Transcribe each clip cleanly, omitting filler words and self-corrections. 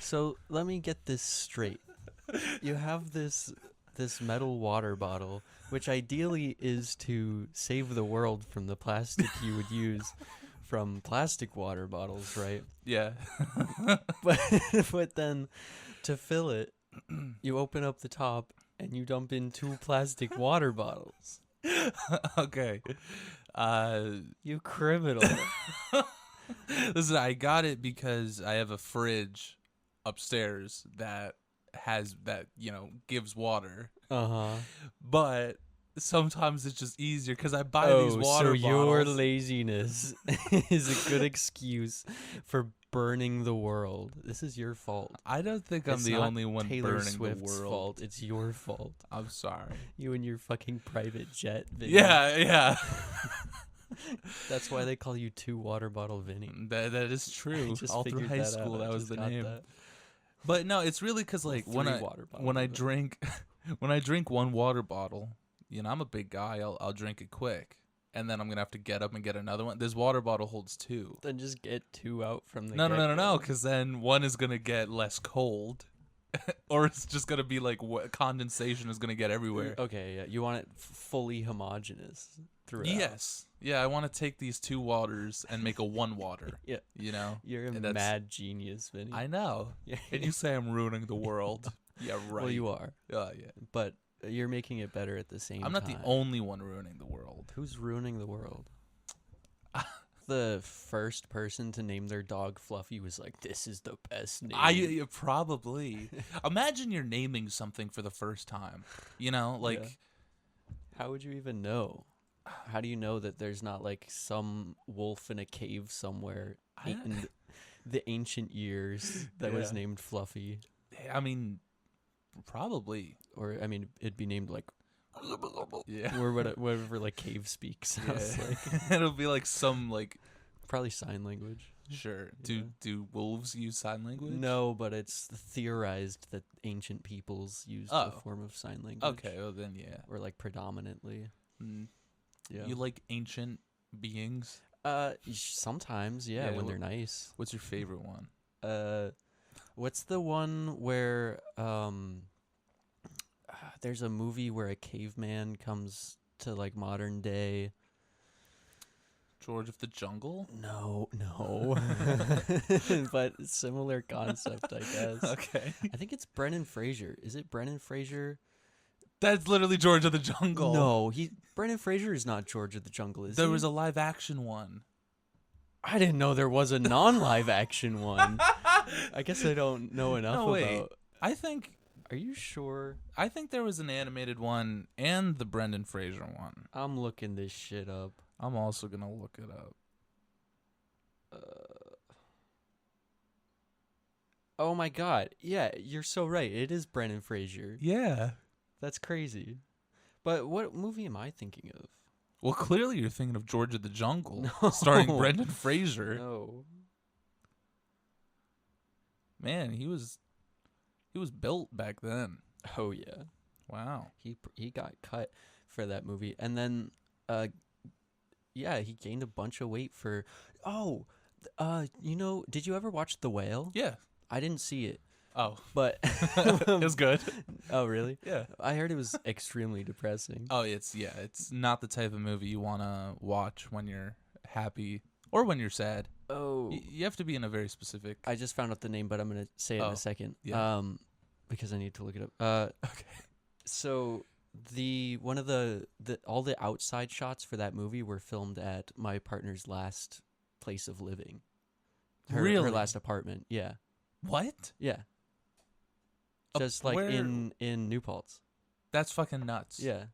So let me get this straight. You have this metal water bottle, which ideally is to save the world from the plastic you would use from plastic water bottles, right? Yeah. But but then to fill it, you open up the top and you dump in 2 plastic water bottles. Okay. You criminal. Listen, I got it because I have a fridge upstairs that gives water. Uh-huh. But sometimes it's just easier because I buy these Oh, water so your bottles. laziness is a good excuse for burning the world. This is your fault. I don't think I'm It's the not only one Taylor burning Swift's the world. fault. It's your fault. I'm sorry. You and your fucking private jet, Vinny. Yeah. That's why they call you 2 water bottle Vinny. That is true. I just All through figured high that school, out. I that was just the got name. that. But no, it's really because Well, like 3 when I water bottles, when I but- drink when I drink one water bottle, I'm a big guy. I'll drink it quick, and then I'm gonna have to get up and get another one. This water bottle holds 2. Then just get 2 out from the No, get-go. because then one is gonna get less cold, or it's just gonna be like condensation is gonna get everywhere. Okay, yeah. You want it fully homogeneous throughout. Yes, yeah. I want to take these 2 waters and make a 1 water. Yeah. You're a And that's- mad genius, Vinny. I know. Yeah. And you say I'm ruining the world. Yeah, right. Well, you are. Yeah. But you're making it better at the same time. I'm not the only one ruining the world. Who's ruining the world? The first person to name their dog Fluffy was like, "This is the best name." I probably imagine you're naming something for the first time. Like Yeah. How would you even know? How do you know that there's not like some wolf in a cave somewhere in the ancient years that was Yeah. named Fluffy? I mean, probably. Or I mean, it'd be named like Yeah. or whatever like cave speak sounds like. It'll be like some like Probably sign language. sure. Yeah. Do wolves use sign language? No, but it's theorized that ancient peoples used Oh. a form of sign language. Okay. Well then, yeah. Or like predominantly. Mm. Yeah. You like ancient beings? Sometimes, yeah, Yeah, when wh- they're nice. What's your favorite one? What's the one where there's a movie where a caveman comes to like modern day? George of the Jungle? No. But similar concept, I guess. Okay. I think it's Brendan Fraser. Is it Brendan Fraser? That's literally George of the Jungle. No, Brendan Fraser is not George of the Jungle, is he? There was a live action one. I didn't know there was a non-live action one. I guess I don't know enough No, wait. about. I think Are you sure? there was an animated one and the Brendan Fraser one. I'm looking this shit up. I'm also gonna look it up. Oh my god. Yeah, you're so right. It is Brendan Fraser. Yeah. That's crazy. But what movie am I thinking of? Well, clearly you're thinking of George of the Jungle, No. starring Brendan Fraser. No. Man, he was built back then. Oh yeah. Wow. He got cut for that movie, and then yeah, he gained a bunch of weight for. Oh, did you ever watch The Whale? Yeah. I didn't see it, Oh, but it was good. Oh really? Yeah. I heard it was extremely depressing. Oh, it's not the type of movie you want to watch when you're happy or when you're sad. Oh, You have to be in a very specific. I just found out the name, but I'm gonna say it in Oh, a second. yeah. Because I need to look it up. Okay. So all the outside shots for that movie were filmed at my partner's last place of living. Her Really? last apartment. Yeah. What? Yeah. Just like where- in New Paltz. That's fucking nuts. Yeah.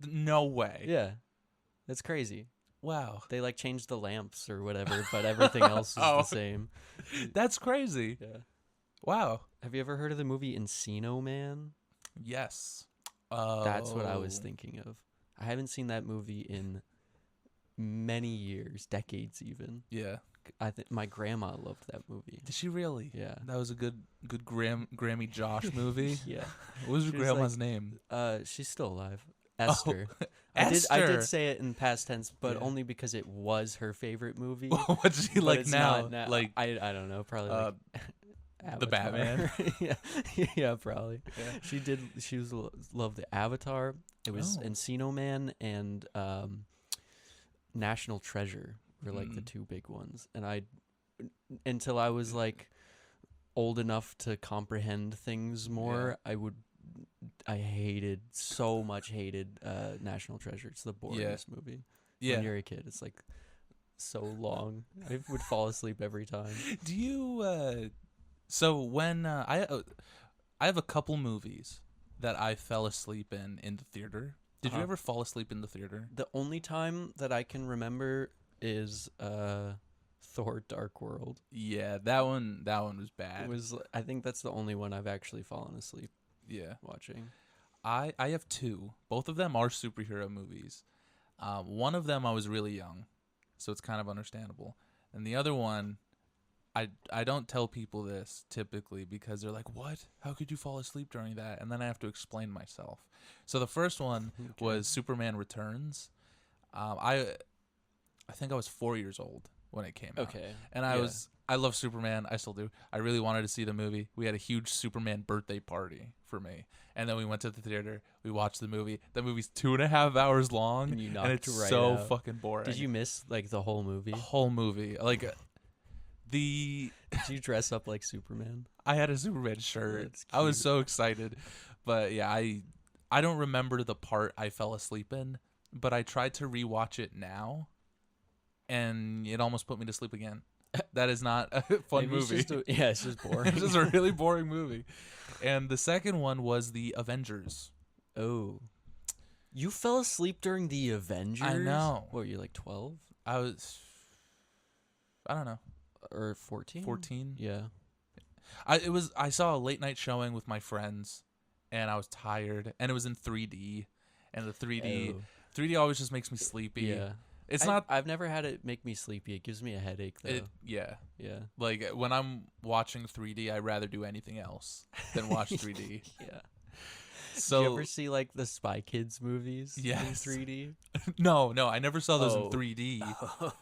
No way. Yeah. That's crazy. Wow. They like changed the lamps or whatever, but everything else is Oh. the same. That's crazy. Yeah. Wow. Have you ever heard of the movie Encino Man? Yes. That's what I was Oh. thinking of. I haven't seen that movie in many years, decades even. Yeah. I think my grandma loved that movie. Did she really? Yeah. That was a good Grammy Josh movie. Yeah. What was your She was grandma's name? She's still alive. Esther. Oh, I Esther. did say it in past tense, but Yeah. only because it was her favorite movie. What's she But like it's now? not now. Like I don't know, probably like Avatar. The Batman? Yeah, yeah, probably. Yeah. She loved the Avatar. It was Oh. Encino Man and National Treasure were like the Mm. two big ones. And until I was like old enough to comprehend things more, I hated National Treasure. It's the boringest movie. Yeah. When you're a kid, it's like so long. I would fall asleep every time. Do you so when I have a couple movies that I fell asleep in the theater. Did you Uh-huh. ever fall asleep in the theater? The only time that I can remember is Thor: Dark World. Yeah, that one was bad. I think that's the only one I've actually fallen asleep Yeah. watching. I have two. Both of them are superhero movies. One of them I was really young, so it's kind of understandable. And the other one, I don't tell people this typically because they're like, "What? How could you fall asleep during that?" And then I have to explain myself. So the first one Okay. was Superman Returns. I think I was 4 years old when it came out. Okay. And I love Superman. I still do. I really wanted to see the movie. We had a huge Superman birthday party for me. And then we went to the theater. We watched the movie. The movie's 2.5 hours long. And you And knocked it's right so out. fucking boring. Did you miss like the whole movie? The whole movie. Like, Did you dress up like Superman? I had a Superman shirt. That's I was cute. so excited. But yeah, I don't remember the part I fell asleep in. But I tried to rewatch it now. And it almost put me to sleep again. That is not a fun Maybe movie. It's just boring. It's just a really boring movie. And the second one was the Avengers. Oh. You fell asleep during the Avengers? I know. What, were you like 12 I don't know, or 14? 14. Yeah. I saw a late night showing with my friends, and I was tired, and it was in 3D, and the 3D Oh. 3D always just makes me sleepy. Yeah. It's not. I've never had it make me sleepy. It gives me a headache though. Yeah. Yeah. Like when I'm watching 3D, I'd rather do anything else than watch 3D. Yeah. So Did you ever see like the Spy Kids movies Yes. in 3D? no, I never saw those Oh. in 3D.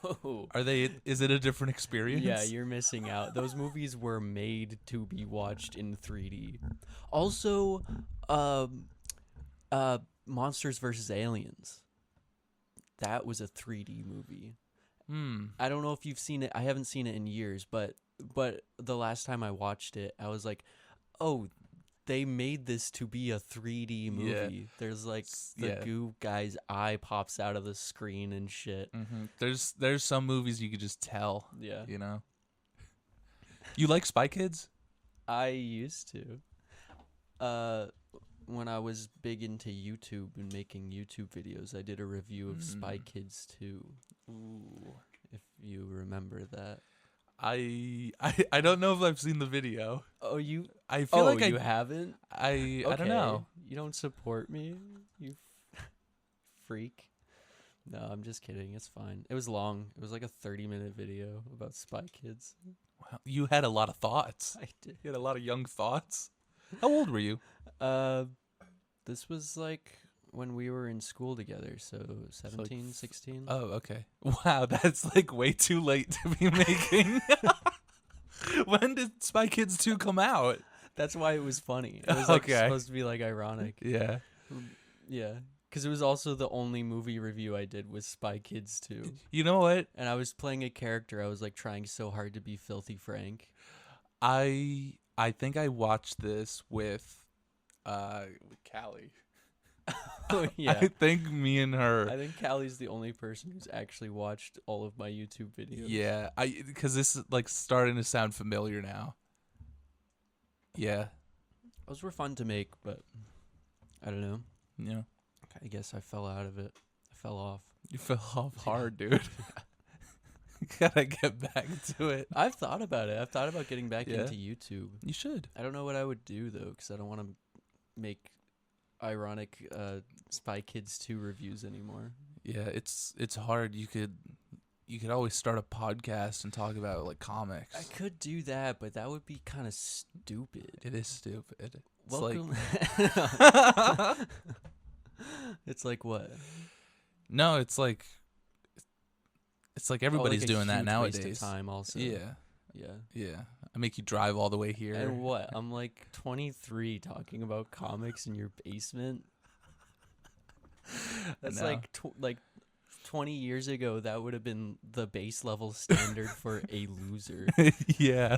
Oh. Are they? Is it a different experience? Yeah, you're missing out. Those movies were made to be watched in 3D. Also, Monsters vs. Aliens. That was a 3D movie. I don't know if you've seen it. I haven't seen it in years, but the last time I watched it, I was like, "Oh, they made this to be a 3D movie." Yeah. There's like the goo guy's eye pops out of the screen and shit. There's some movies you could just tell. Yeah. You know. You like Spy Kids? I used to. When I was big into YouTube and making YouTube videos, I did a review of Spy Kids 2. Ooh. If you remember that. I don't know if I've seen the video. Oh, you? I feel like you haven't? I don't know. You don't support me, you freak. No, I'm just kidding. It's fine. It was long. It was like a 30-minute video about Spy Kids. Wow, you had a lot of thoughts. I did. You had a lot of young thoughts. How old were you? This was like when we were in school together, so 17, 16. Oh, okay. Wow, that's like way too late to be making. When did Spy Kids 2 come out? That's why it was funny. It was like Okay. supposed to be like ironic. Yeah. Yeah, because it was also the only movie review I did was Spy Kids 2. You know what? And I was playing a character. I was like trying so hard to be Filthy Frank. I think I watched this with Callie. Oh, yeah. I think me and her. I think Callie's the only person who's actually watched all of my YouTube videos. Yeah, because this is like starting to sound familiar now. Yeah. Those were fun to make, but I don't know. Yeah. I guess I fell out of it. I fell off. You fell off hard, dude. Gotta get back to it. I've thought about it. I've thought about getting back Yeah. into YouTube. You should. I don't know what I would do, though, because I don't want to make ironic Spy Kids 2 reviews anymore. Yeah, it's hard. You could always start a podcast and talk about like comics. I could do that, but that would be kind of stupid. It is stupid. It's Welcome. like It's like what? no, it's like everybody's like a doing that huge nowadays. Waste of time also. Yeah. Yeah. Yeah. I make you drive all the way here. And what? I'm like 23 talking about comics in your basement. That's know. like 20 years ago. That would have been the base level standard for a loser. Yeah.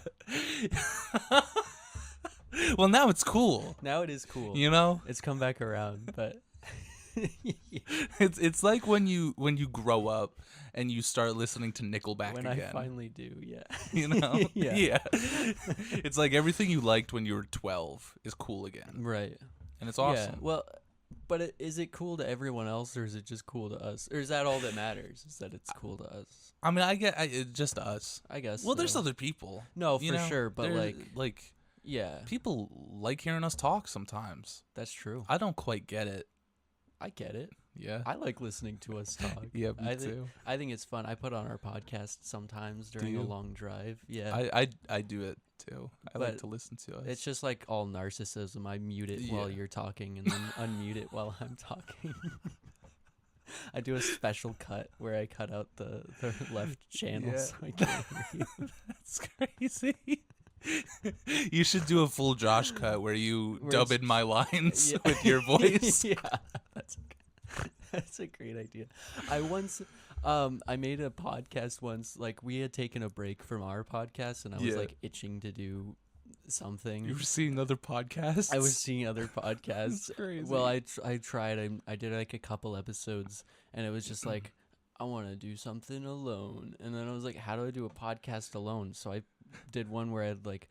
Well, now it's cool. Now it is cool. You know, It's come back around, but it's like when you grow up and you start listening to Nickelback when again. I finally do, yeah. You know, Yeah. It's like everything you liked when you were 12 is cool again, Right. and it's awesome. Yeah. Well, but is it cool to everyone else, or is it just cool to us? Or is that all that matters? Is that it's cool to us? I mean, it's just us. I guess. Well, there's so. other people. No, you for know? sure, but There's, like, yeah, people like hearing us talk sometimes. that's true. I don't quite get it. I get it. Yeah. I like listening to us talk. Yeah, me I too. I think it's fun. I put on our podcast sometimes during a you? long drive. Yeah. I do it too. I like But to listen to us. It's just like all narcissism. I mute it while Yeah. you're talking and then unmute it while I'm talking. I do a special cut where I cut out the left channel Yeah. so I can't hear you. That's crazy. You should do a full Josh cut where you Where dub it's- in my lines Yeah. with your voice. Yeah, that's a great idea. I once I made a podcast once, like we had taken a break from our podcast and I was Yeah. like itching to do something. You were seeing other podcasts? I was seeing other podcasts. That's crazy. Well, I tried. I did like a couple episodes, and it was just like, I want to do something alone. And then I was like, how do I do a podcast alone? So I did one where I'd like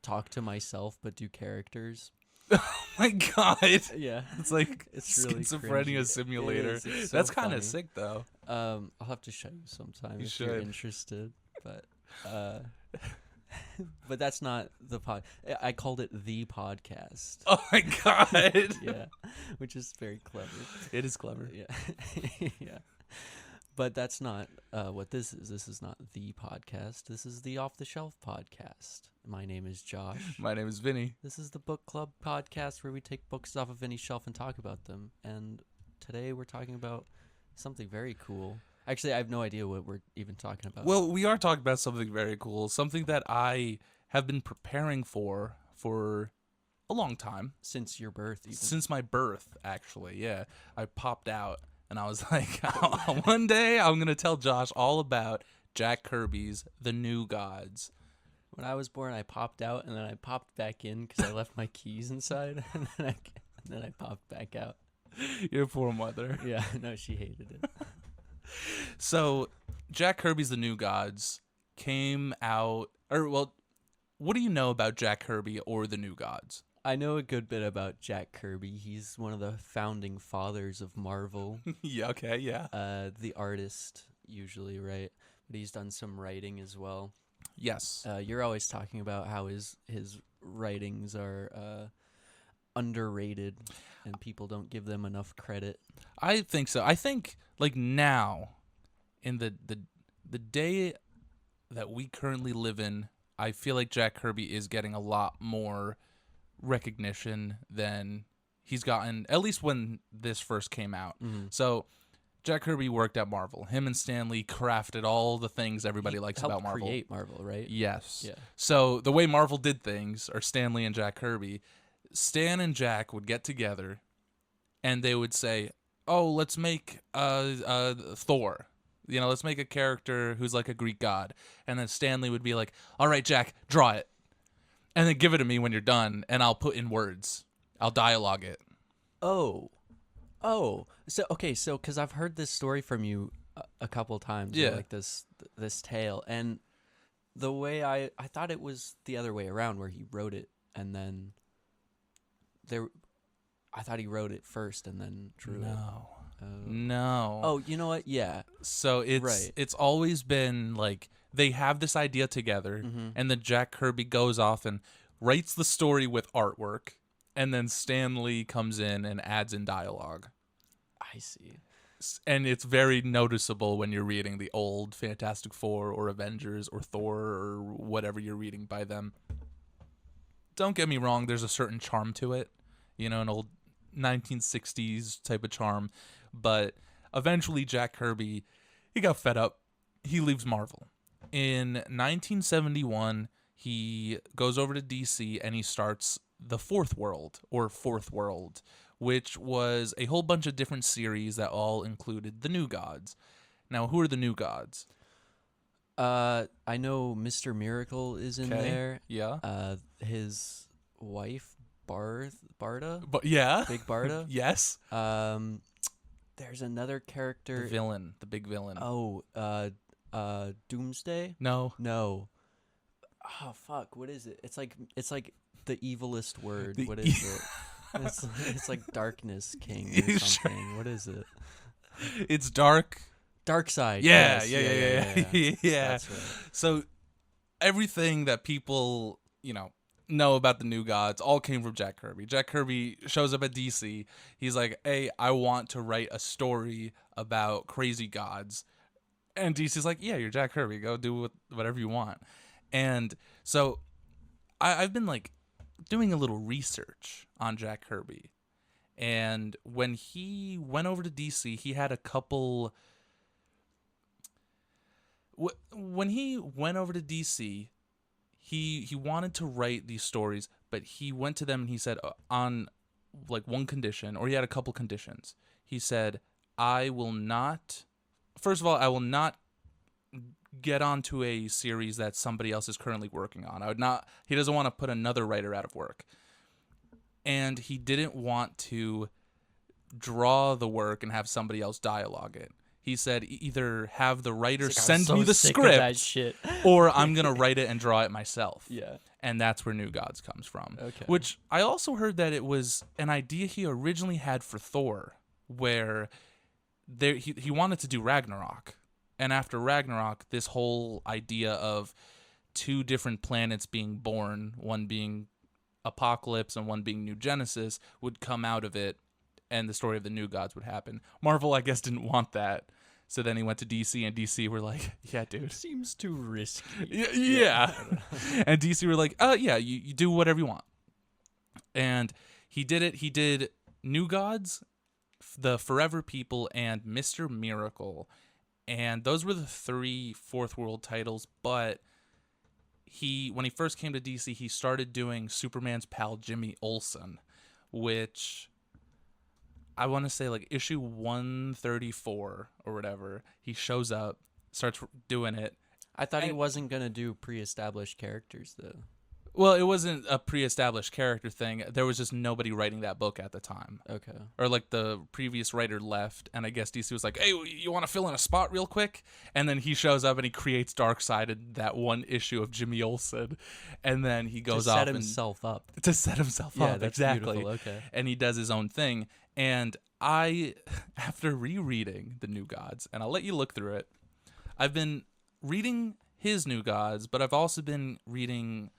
talk to myself but do characters. Oh my god. Yeah, It's like it's really schizophrenia cringy. simulator. It is. It's so That's kind funny. of sick though. I'll have to show you sometime You if you're should. interested. But but that's not the pod. I called it the podcast. Oh my god. Yeah, which is very clever. It is clever. Yeah. Yeah. But that's not what this is. This is not the podcast. This is the Off the Shelf podcast. My name is Josh. My name is Vinny. This is the book club podcast where we take books off of any shelf and talk about them. And today we're talking about something very cool. Actually, I have no idea what we're even talking about. Well, we are talking about something very cool, something that I have been preparing for a long time. Since your birth, even. Since my birth, actually. Yeah. I popped out and I was like, one day I'm going to tell Josh all about Jack Kirby's The New Gods. When I was born, I popped out and then I popped back in because I left my keys inside, and then I popped back out. Your poor mother. Yeah, no, she hated it. So, Jack Kirby's The New Gods came out, what do you know about Jack Kirby or The New Gods? I know a good bit about Jack Kirby. He's one of the founding fathers of Marvel. Yeah, okay, yeah. The artist, usually, right? But he's done some writing as well. Yes. You're always talking about how his writings are underrated and people don't give them enough credit. I think so. I think, like, now, in the day that we currently live in, I feel like Jack Kirby is getting a lot more recognition than he's gotten, at least when this first came out. Mm-hmm. So Jack Kirby worked at Marvel. Him and Stan Lee crafted all the things everybody likes helped about Marvel. create Marvel, right? Yes. Yeah. So the way Marvel did things, or Stan Lee and Jack Kirby, Stan and Jack would get together and they would say, oh, let's make Thor. You know, let's make a character who's like a Greek god. And then Stanley would be like, all right, Jack, draw it. And then give it to me when you're done, and I'll put in words. I'll dialogue it. Oh. So, okay, so, because I've heard this story from you a couple times. Yeah. Like this tale. And the way I thought it was the other way around, where he wrote it and then I thought he wrote it first and then drew it. No. Oh, you know what? Yeah. So it's always been like they have this idea together, and then Jack Kirby goes off and writes the story with artwork, and then Stan Lee comes in and adds in dialogue. I see. And it's very noticeable when you're reading the old Fantastic Four or Avengers or Thor or whatever you're reading by them. Don't get me wrong, there's a certain charm to it. You know, an old 1960s type of charm. But eventually Jack Kirby, he got fed up. He leaves Marvel. In 1971, he goes over to DC and he starts the Fourth World, which was a whole bunch of different series that all included the New Gods. Now, who are the New Gods? I know Mr. Miracle is in there. Yeah. His wife, Barda? But yeah. Big Barda? Yes. There's another character. The big villain. Oh, Doomsday? No. Oh fuck! What is it? It's like the evilest word. What is it? It's like Darkness King or something. Sure? What is it? It's Darkseid. Yeah, yes. Yeah. That's right. So everything that people know about the New Gods all came from Jack Kirby. Jack Kirby shows up at DC. He's like, "Hey, I want to write a story about crazy gods." And DC's like, "Yeah, you're Jack Kirby. Go do whatever you want." And so I've been like doing a little research on Jack Kirby. And when he went over to DC, he had a couple... When he went over to DC, he wanted to write these stories, but he went to them and he said on like one condition, or he had a couple conditions. He said, I will not get onto a series that somebody else is currently working on. He doesn't want to put another writer out of work. And he didn't want to draw the work and have somebody else dialogue it. He said either have the writer send me the script or I'm going to write it and draw it myself. Yeah. And that's where New Gods comes from. Okay. Which I also heard that it was an idea he originally had for Thor, where he wanted to do Ragnarok. And after Ragnarok, this whole idea of two different planets being born, one being Apocalypse and one being New Genesis, would come out of it, and the story of the New Gods would happen. Marvel, I guess, didn't want that. So then he went to DC, and DC were like, yeah, dude. Seems too risky. Yeah. And DC were like, yeah, you do whatever you want. And he did it. He did New Gods, the Forever People, and Mr. Miracle. And those were the 3 Fourth World titles, but when he first came to DC, he started doing Superman's pal Jimmy Olsen, which I want to say like issue 134 or whatever. He shows up, starts doing it. I thought he wasn't going to do pre-established characters, though. Well, it wasn't a pre-established character thing. There was just nobody writing that book at the time. Okay. Or like the previous writer left, and I guess DC was like, hey, you want to fill in a spot real quick? And then he shows up and he creates Darkseid in that one issue of Jimmy Olsen. And then he goes off to set himself up. To set himself yeah, up, that's exactly. Beautiful. Okay. And he does his own thing. And after rereading The New Gods, and I'll let you look through it, I've been reading his New Gods, but I've also been reading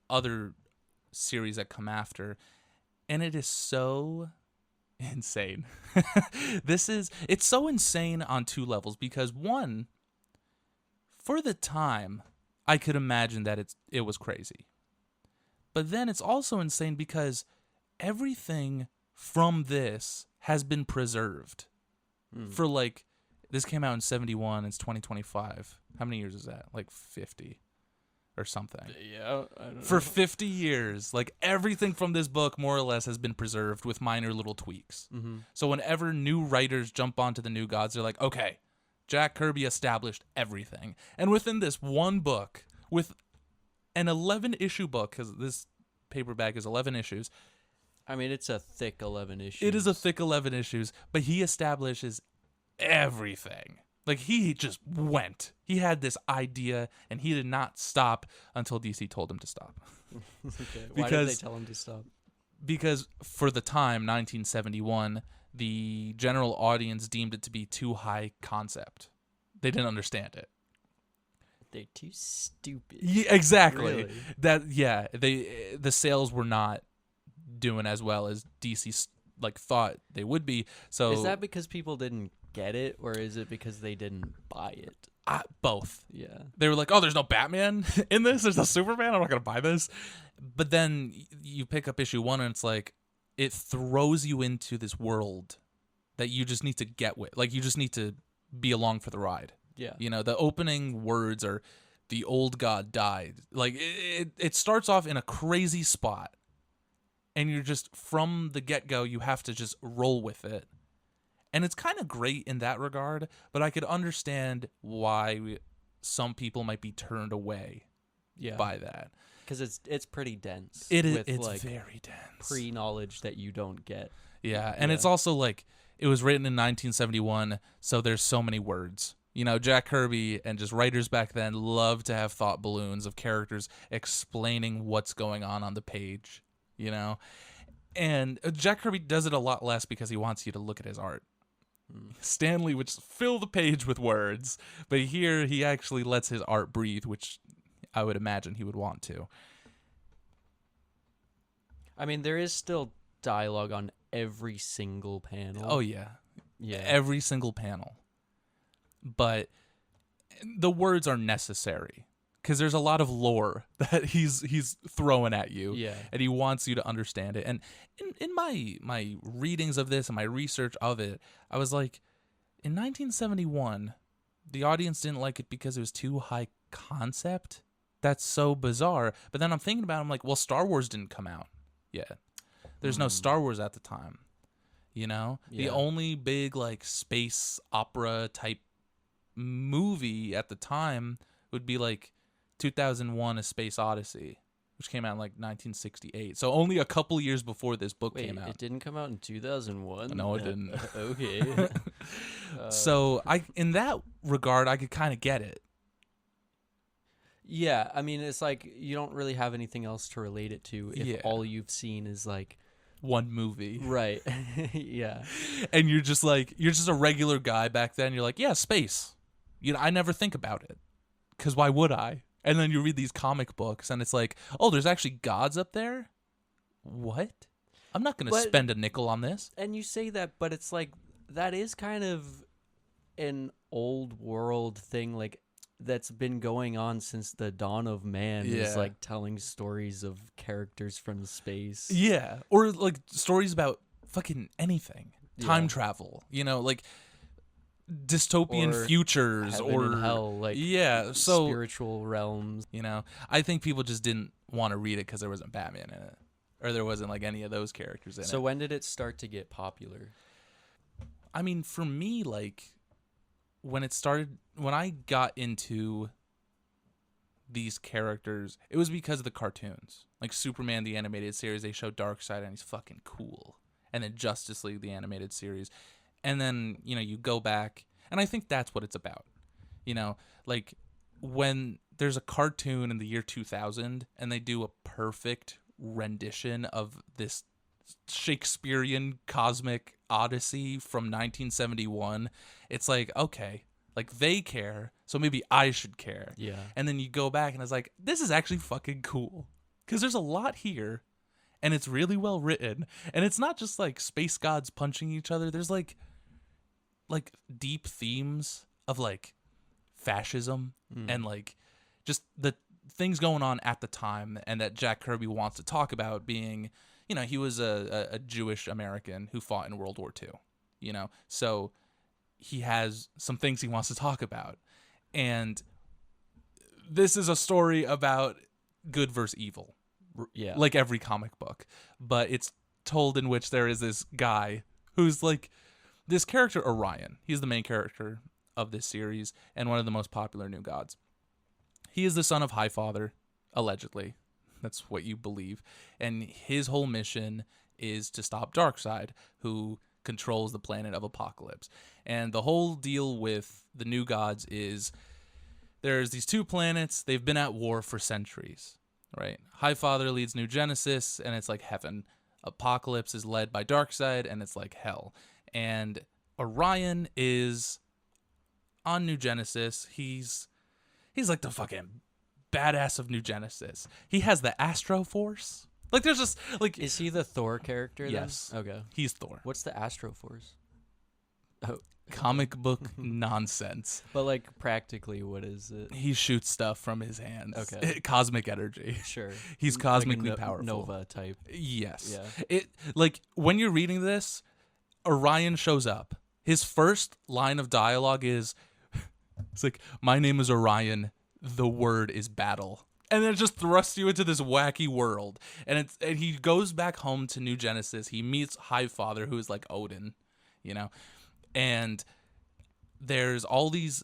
other series that come after, and it is so insane. It's so insane on 2 levels, because one, for the time, I could imagine that it was crazy. But then it's also insane because everything from this has been preserved. For like, this came out in 71, it's 2025. How many years is that? Like 50 or something. Yeah, I don't know. For 50 years, like everything from this book more or less has been preserved with minor little tweaks. Mm-hmm. So whenever new writers jump onto the New Gods, they're like, okay, Jack Kirby established everything. And within this one book, with an 11-issue book, because this paperback is 11 issues. I mean, it's a thick 11 issues. It is a thick 11 issues, but he establishes everything. Like, he just went. He had this idea, and he did not stop until DC told him to stop. Okay. Why did they tell him to stop? Because for the time, 1971, the general audience deemed it to be too high concept. They didn't understand it. They're too stupid. Yeah, exactly. Really? The sales were not doing as well as DC thought they would be. So is that because people didn't get it, or is it because they didn't buy it? Both. Yeah. They were like, oh, there's no Batman in this? There's no Superman? I'm not going to buy this. But then you pick up issue 1 and it's like, it throws you into this world that you just need to get with. Like, you just need to be along for the ride. Yeah. You know, the opening words are, "The old god died." Like, it starts off in a crazy spot. And you're just, from the get-go, you have to just roll with it. And it's kind of great in that regard, but I could understand why some people might be turned away by that. Because it's pretty dense. It's like very dense. pre-knowledge that you don't get. Yeah, and it's also like, it was written in 1971, so there's so many words. You know, Jack Kirby and just writers back then loved to have thought balloons of characters explaining what's going on the page, you know? And Jack Kirby does it a lot less because he wants you to look at his art. Stanley would just fill the page with words, but here he actually lets his art breathe, which I would imagine he would want to. I mean, there is still dialogue on every single panel. Oh, yeah. Yeah. Every single panel. But the words are necessary because there's a lot of lore that he's throwing at you. Yeah. And he wants you to understand it. And in my readings of this and my research of it, I was like, in 1971, the audience didn't like it because it was too high concept. That's so bizarre. But then I'm thinking about it, I'm like, well, Star Wars didn't come out yet. There's no Star Wars at the time. You know? Yeah. The only big like space opera type movie at the time would be like 2001 A Space Odyssey, which came out in like 1968. So only a couple years before this book came out. It didn't come out in 2001? No, it didn't. Okay. So in that regard, I could kind of get it. Yeah, I mean, it's like you don't really have anything else to relate it to if all you've seen is like one movie. Right. Yeah. And you're just a regular guy back then. You're like, yeah, space. You know, I never think about it because why would I? And then you read these comic books and it's like, oh, there's actually gods up there? What? I'm not going to spend a nickel on this. And you say that, but it's like, that is kind of an old world thing, like, that's been going on since the dawn of man. Is like telling stories of characters from space. Yeah. Or like stories about fucking anything. Time travel. You know, like dystopian futures heaven and hell, like so spiritual realms. You know, I think people just didn't want to read it because there wasn't Batman in it, or there wasn't like any of those characters in it. So when did it start to get popular? I mean, for me, like when I got into these characters, it was because of the cartoons. Like Superman, the animated series, they show Darkseid and he's fucking cool. And then Justice League, the animated series. And then, you know, you go back, and I think that's what it's about. You know, like when there's a cartoon in the year 2000 and they do a perfect rendition of this Shakespearean cosmic odyssey from 1971, it's like, okay, like they care, so maybe I should care. Yeah. And then you go back and it's like, this is actually fucking cool because there's a lot here and it's really well written, and it's not just like space gods punching each other. There's like deep themes of like fascism and like just the things going on at the time, and that Jack Kirby wants to talk about, being, you know, he was a Jewish American who fought in World War II, you know, so he has some things he wants to talk about. And this is a story about good versus evil. Yeah. Like every comic book. But it's told in which there is this guy who's like this character, Orion. He's the main character of this series and one of the most popular new gods. He is the son of Highfather, allegedly. That's what you believe. And his whole mission is to stop Darkseid, who controls the planet of Apocalypse. And the whole deal with the new gods is there's these two planets. They've been at war for centuries, right? Highfather leads New Genesis, and it's like heaven. Apocalypse is led by Darkseid, and it's like hell. And Orion is on New Genesis. He's like the fucking badass of New Genesis. He has the Astro Force. Like, there's just like, is he the Thor character? Then? Yes. Okay. He's Thor. What's the Astro Force? Oh, comic book nonsense. But like practically, what is it? He shoots stuff from his hands. Okay. Cosmic energy. Sure. He's cosmically like a powerful. Nova type. Yes. Yeah. It like when you're reading this, Orion shows up. His first line of dialogue is, It's like, my name is Orion. The word is battle. And then it just thrusts you into this wacky world. And he goes back home to New Genesis. He meets Highfather, who is like Odin, and there's all this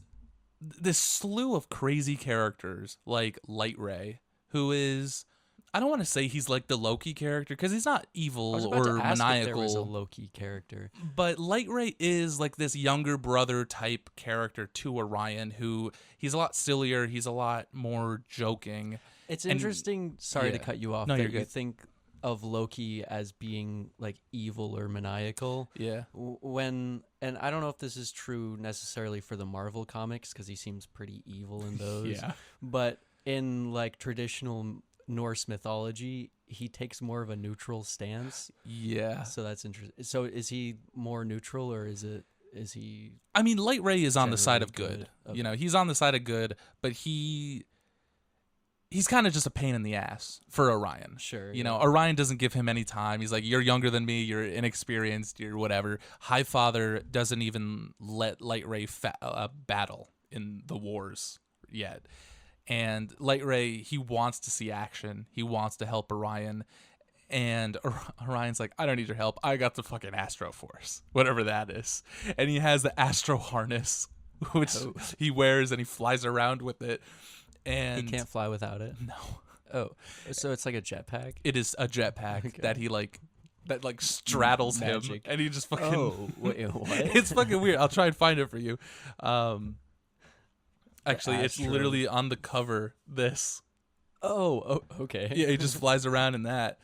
slew of crazy characters like Light Ray, who is, I don't want to say he's like the Loki character because he's not evil or maniacal. If there was a Loki character, but Light Ray is like this younger brother type character to Orion, who he's a lot sillier. He's a lot more joking. It's interesting. Sorry to cut you off. No, that you're good. You think of Loki as being like evil or maniacal. Yeah. And I don't know if this is true necessarily for the Marvel comics because he seems pretty evil in those. Yeah. But in like traditional Norse mythology, he takes more of a neutral stance. Yeah. So that's interesting. So is he more neutral or is he? I mean, Light Ray is on the side of generally good. Okay. He's on the side of good, but he's kind of just a pain in the ass for Orion. Sure. Orion doesn't give him any time. He's like, you're younger than me. You're inexperienced. You're whatever. Highfather doesn't even let Light Ray battle in the wars yet. And Light Ray, he wants to see action. He wants to help Orion. And Orion's like, I don't need your help. I got the fucking Astro Force, whatever that is. And he has the Astro Harness, which he wears and he flies around with it. And he can't fly without it. No. Oh, so it's like a jetpack. It is a jetpack that he that straddles him, and he just fucking. Oh, wait, what? It's fucking weird. I'll try and find it for you. Actually, it's literally on the cover. This. Oh, okay. Yeah, he just flies around in that,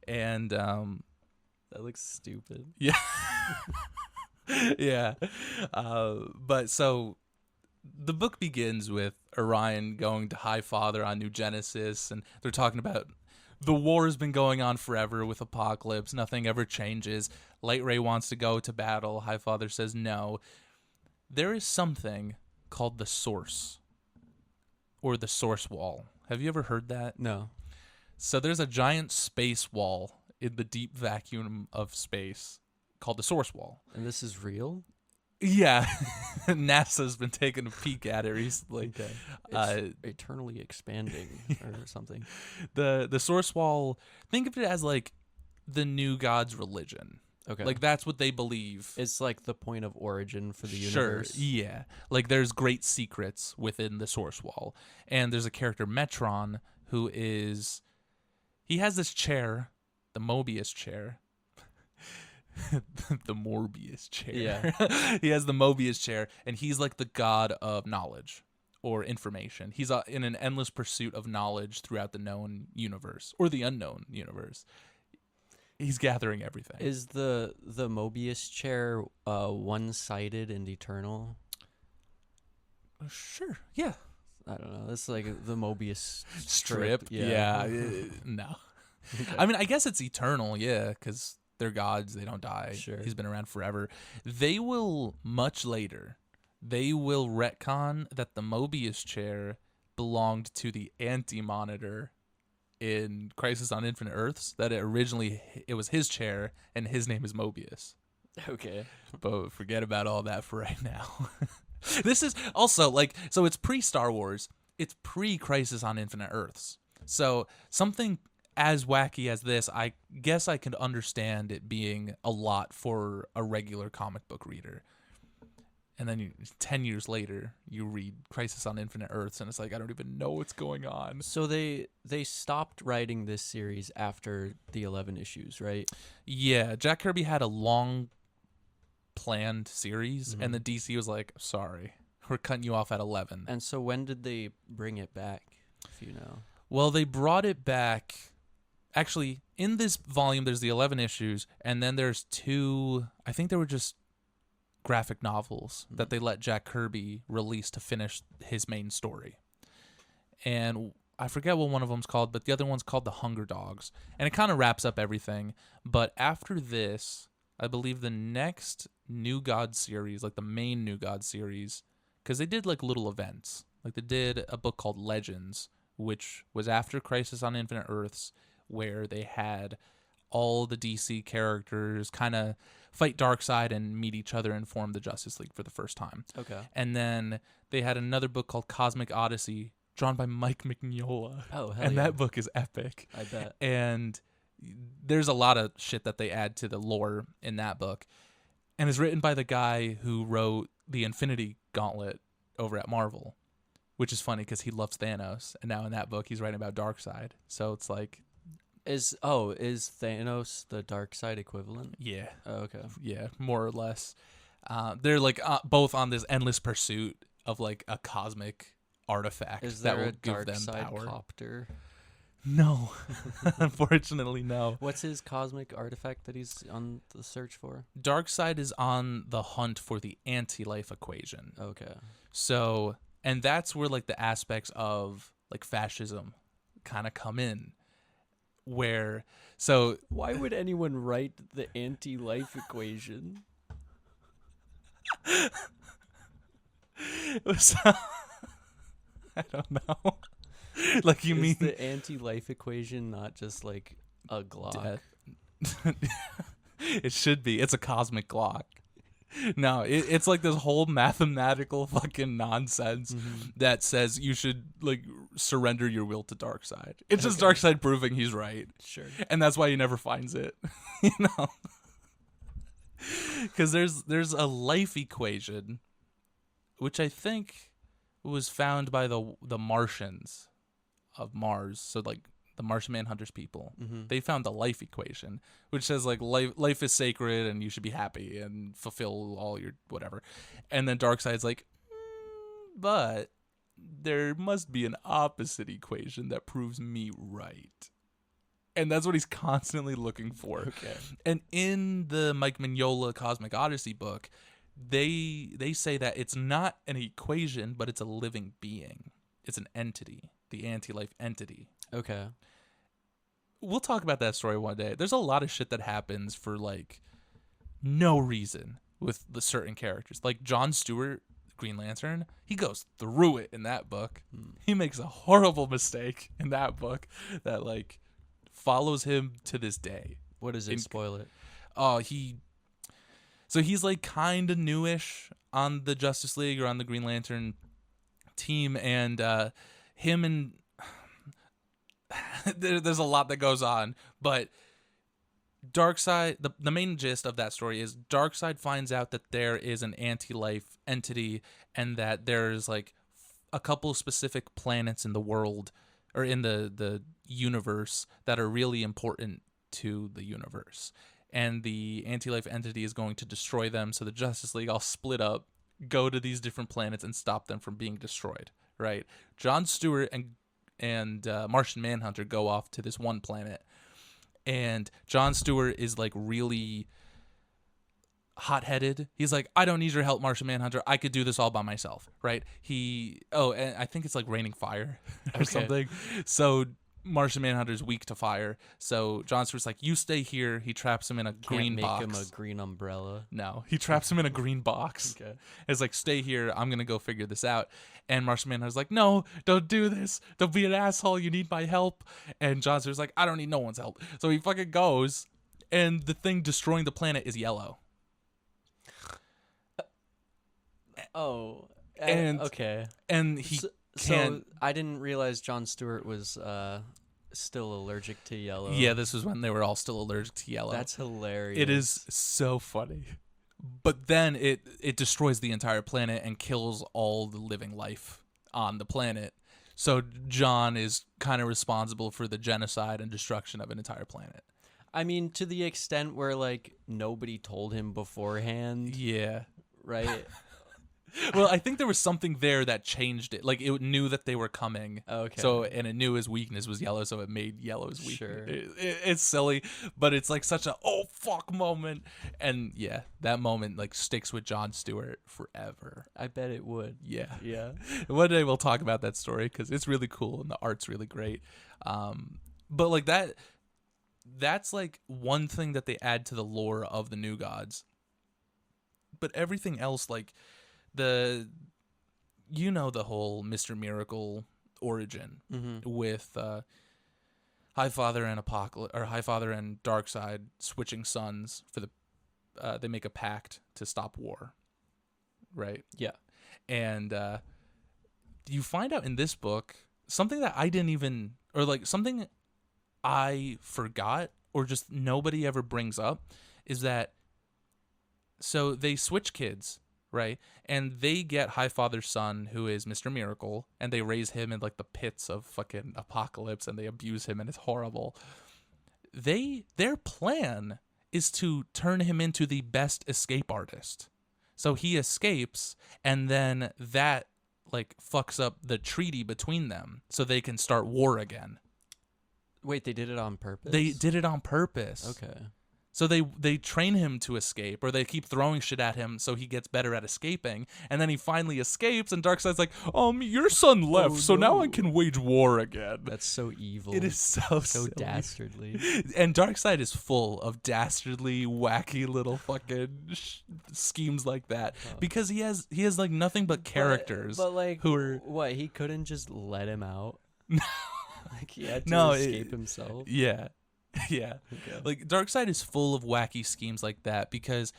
and that looks stupid. Yeah. Yeah, but so. The book begins with Orion going to Highfather on New Genesis, and they're talking about the war has been going on forever with Apocalypse. Nothing ever changes. Light Ray wants to go to battle. Highfather says no. There is something called the Source, or the Source Wall. Have you ever heard that? No. So there's a giant space wall in the deep vacuum of space called the Source Wall. And this is real? Yeah, NASA's been taking a peek at it recently. Okay. It's eternally expanding or something. The Source Wall, think of it as like the New Gods religion. Okay. Like that's what they believe. It's like the point of origin for the Sure, universe. yeah. Like there's great secrets within the Source Wall. And there's a character, Metron, who he has this chair, the Mobius chair. The Morbius chair. Yeah. He has the Mobius chair, and he's like the god of knowledge or information. He's in an endless pursuit of knowledge throughout the known universe or the unknown universe. He's gathering everything. Is the Mobius chair one-sided and eternal? Sure. Yeah. I don't know. It's like the Mobius Strip. Yeah. No. Okay. I mean, I guess it's eternal, yeah, because they're gods. They don't die. Sure. He's been around forever. They will, much later, retcon that the Mobius chair belonged to the Anti-Monitor in Crisis on Infinite Earths, that it was his chair, and his name is Mobius. Okay. But forget about all that for right now. This is also, so it's pre-Star Wars. It's pre-Crisis on Infinite Earths. So something as wacky as this, I guess I could understand it being a lot for a regular comic book reader. And then 10 years later, you read Crisis on Infinite Earths, and it's like, I don't even know what's going on. So they stopped writing this series after the 11 issues, right? Yeah, Jack Kirby had a long planned series, and the DC was like, sorry, we're cutting you off at 11. And so when did they bring it back, if you know? Well, they brought it back. Actually, in this volume, there's the 11 issues, and then there's 2, I think they were just graphic novels that they let Jack Kirby release to finish his main story. And I forget what one of them's called, but the other one's called The Hunger Dogs. And it kind of wraps up everything. But after this, I believe the next New God series, like the main New God series, because they did like little events. Like they did a book called Legends, which was after Crisis on Infinite Earths, where they had all the DC characters kind of fight Darkseid and meet each other and form the Justice League for the first time. Okay. And then they had another book called Cosmic Odyssey, drawn by Mike Mignola. Oh, hell And yeah. that book is epic. I bet. And there's a lot of shit that they add to the lore in that book. And it's written by the guy who wrote the Infinity Gauntlet over at Marvel, which is funny because he loves Thanos. And now in that book, he's writing about Darkseid. So it's like... Is Thanos the Darkseid equivalent? Yeah. Oh, okay. Yeah, more or less. They're like both on this endless pursuit of like a cosmic artifact Is that there will a give them Darkseid power. copter? No, unfortunately, no. What's his cosmic artifact that he's on the search for? Darkseid is on the hunt for the anti-life equation. Okay. So, and that's where like the aspects of like fascism kind of come in. Where, so Why would anyone write the anti-life equation? so, I don't know. Like you Is mean the anti-life equation not just like a Glock? It should be. It's a cosmic Glock. No, it's like this whole mathematical fucking nonsense that says you should like surrender your will to Darkseid. It's just Darkseid proving he's right. Sure. And that's why he never finds it. You know? Because there's a life equation, which I think was found by the Martians of Mars. So like the Martian Manhunters people, they found the life equation, which says like life is sacred and you should be happy and fulfill all your whatever. And then Darkseid's like, but there must be an opposite equation that proves me right. And that's what he's constantly looking for. Okay. And in the Mike Mignola Cosmic Odyssey book, they say that it's not an equation, but it's a living being. It's an entity, the anti-life entity. Okay. We'll talk about that story one day. There's a lot of shit that happens for like no reason with the certain characters. Like John Stewart, Green Lantern, he goes through it in that book. He makes a horrible mistake in that book that like follows him to this day. What is it? Spoil it. Oh, so he's like kind of newish on the Justice League or on the Green Lantern team, and him and there's a lot that goes on, but Darkseid, the main gist of that story is Darkseid finds out that there is an anti-life entity and that there's like a couple specific planets in the world or in the universe that are really important to the universe. And the anti-life entity is going to destroy them, so the Justice League all split up, go to these different planets and stop them from being destroyed, right? John Stewart and Martian Manhunter go off to this one planet. And John Stewart is like really hot-headed. He's like, I don't need your help, Martian Manhunter. I could do this all by myself, right? And I think it's like raining fire or something. So Martian Manhunter's weak to fire. So John Stewart's like, you stay here. He traps him in a green box. Can't make him a green umbrella. No, he traps him in a green box. Okay. It's like, stay here. I'm going to go figure this out. And Martian Manhunter's like, no, don't do this. Don't be an asshole. You need my help. And John Stewart's like, I don't need no one's help. So he fucking goes, and the thing destroying the planet is yellow. Oh. And okay. And he So I didn't realize John Stewart was still allergic to yellow. Yeah, this was when they were all still allergic to yellow. That's hilarious. It is so funny. But then it destroys the entire planet and kills all the living life on the planet. So John is kind of responsible for the genocide and destruction of an entire planet. I mean, to the extent where like nobody told him beforehand. Yeah. Right? Well, I think there was something there that changed it. Like it knew that they were coming. Okay. So and it knew his weakness was yellow, so it made yellow's weakness. Sure. It's silly, but it's like such a oh fuck moment, and yeah, that moment like sticks with John Stewart forever. I bet it would. Yeah. Yeah. One day we'll talk about that story because it's really cool and the art's really great. But like that's like one thing that they add to the lore of the New Gods. But everything else, like the whole Mr. Miracle origin with Highfather and Highfather and Darkseid switching suns for the they make a pact to stop war, right? Yeah. And you find out in this book something that I didn't even, or like something I forgot, or just nobody ever brings up, is that so they switch kids, right? And they get Highfather's son, who is Mr. Miracle, and they raise him in like the pits of fucking Apocalypse, and they abuse him, and it's horrible. Their plan is to turn him into the best escape artist. So he escapes, and then that like fucks up the treaty between them, so they can start war again. Wait, they did it on purpose? They did it on purpose. Okay. So they train him to escape, or they keep throwing shit at him so he gets better at escaping, and then he finally escapes, and Darkseid's like, your son left, so now I can wage war again. That's so evil. It is so silly. Dastardly. And Darkseid is full of dastardly, wacky little fucking schemes like that, because he has like nothing but characters but like, who are... What, he couldn't just let him out? Like, he had to No, escape himself? Yeah. Yeah. Okay. Like, Darkseid is full of wacky schemes like that because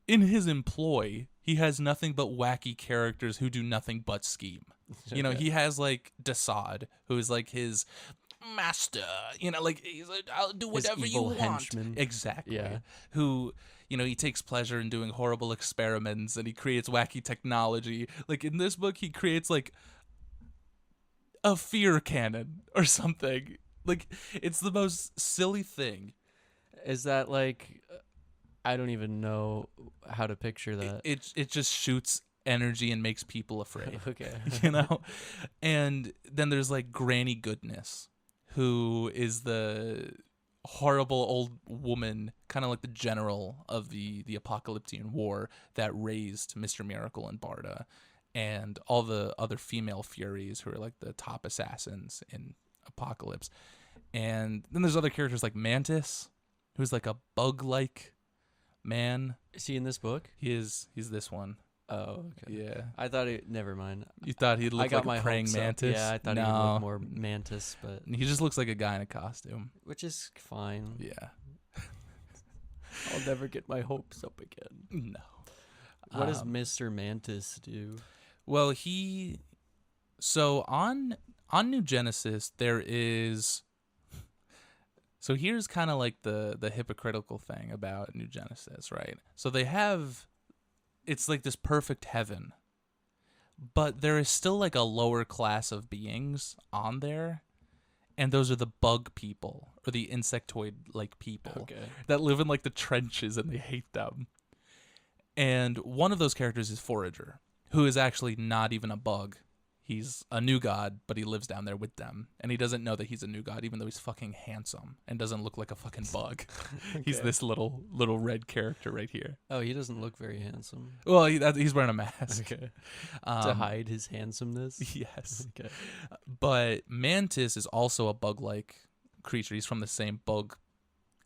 in his employ, he has nothing but wacky characters who do nothing but scheme. You know, he has, like, darkseid, who is, like, his master. You know, like, he's like, I'll do whatever his you evil want. henchman. Exactly. Yeah. Who, you know, he takes pleasure in doing horrible experiments, and he creates wacky technology. Like, in this book, he creates, like, a fear cannon or something. Like, it's the most silly thing. Is that like, I don't even know how to picture that. It just shoots energy and makes people afraid. Okay. You know? And then there's like Granny Goodness, who is the horrible old woman, kind of like the general of the Apocalyptian War that raised Mr. Miracle and Barda, and all the other female Furies who are like the top assassins in Apocalypse. And then there's other characters like Mantis, who's like a bug-like man. Is he in this book? He's this one. Oh, okay. Yeah. I thought it. Never mind. You thought he'd look like a praying mantis? Yeah, I thought he'd look more mantis, but he just looks like a guy in a costume. which is fine. Yeah. I'll never get my hopes up again. No. What does Mr. Mantis do? Well, so on New Genesis there is. So here's kind of like the hypocritical thing about New Genesis, right? So it's like this perfect heaven, but there is still like a lower class of beings on there, and those are the bug people, or the insectoid-like people that live in like the trenches, and they hate them. And one of those characters is Forager, who is actually not even a bug. He's a new god, but he lives down there with them. And he doesn't know that he's a new god, even though he's fucking handsome and doesn't look like a fucking bug. He's this little red character right here. Oh, he doesn't look very handsome. Well, he's wearing a mask. Okay. To hide his handsomeness? Yes. Okay. But Mantis is also a bug-like creature. He's from the same bug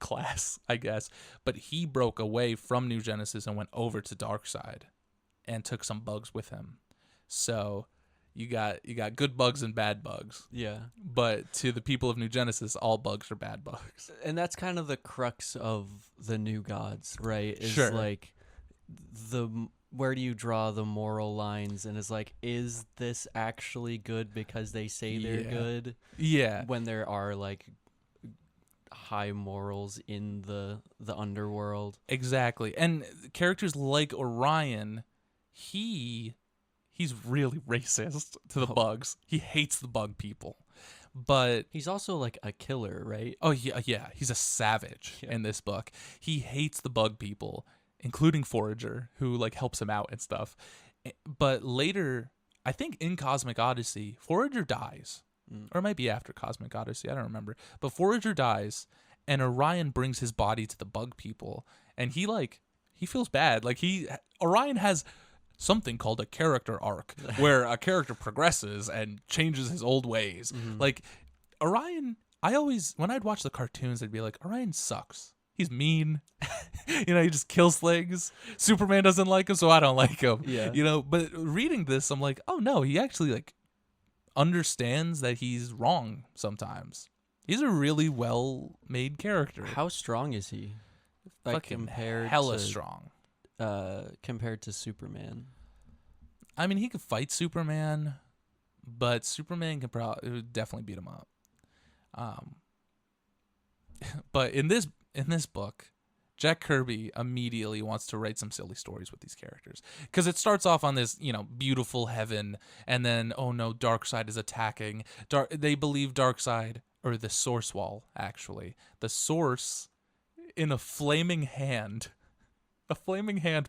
class, I guess. But he broke away from New Genesis and went over to Darkseid and took some bugs with him. So... You got good bugs and bad bugs. Yeah. But to the people of New Genesis, all bugs are bad bugs. And that's kind of the crux of the New Gods, right? Is Sure. like where do you draw the moral lines? And it's like, is this actually good because they say they're good? Yeah. When there are like high morals in the underworld. Exactly. And characters like Orion, he's really racist to the bugs. He hates the bug people. But he's also like a killer, right? Oh yeah, he's a savage in this book. He hates the bug people, including Forager, who like helps him out and stuff. But later, I think in Cosmic Odyssey, Forager dies. Or it might be after Cosmic Odyssey, I don't remember. But Forager dies, and Orion brings his body to the bug people, and he feels bad. Like Orion has something called a character arc, where a character progresses and changes his old ways. Like Orion, when I'd watch the cartoons, I'd be like, Orion sucks. He's mean. He just kills things. Superman doesn't like him, so I don't like him. Yeah. But reading this, I'm like, oh no, he actually like understands that he's wrong sometimes. He's a really well-made character. How strong is he? Like Fucking compared hella to strong. compared to Superman. I mean, he could fight Superman, but Superman can probably definitely beat him up. But in this book, Jack Kirby immediately wants to write some silly stories with these characters, because it starts off on this, beautiful heaven, and then, oh no, Darkseid is attacking. They believe Darkseid, or the Source Wall, actually. The Source, in a flaming hand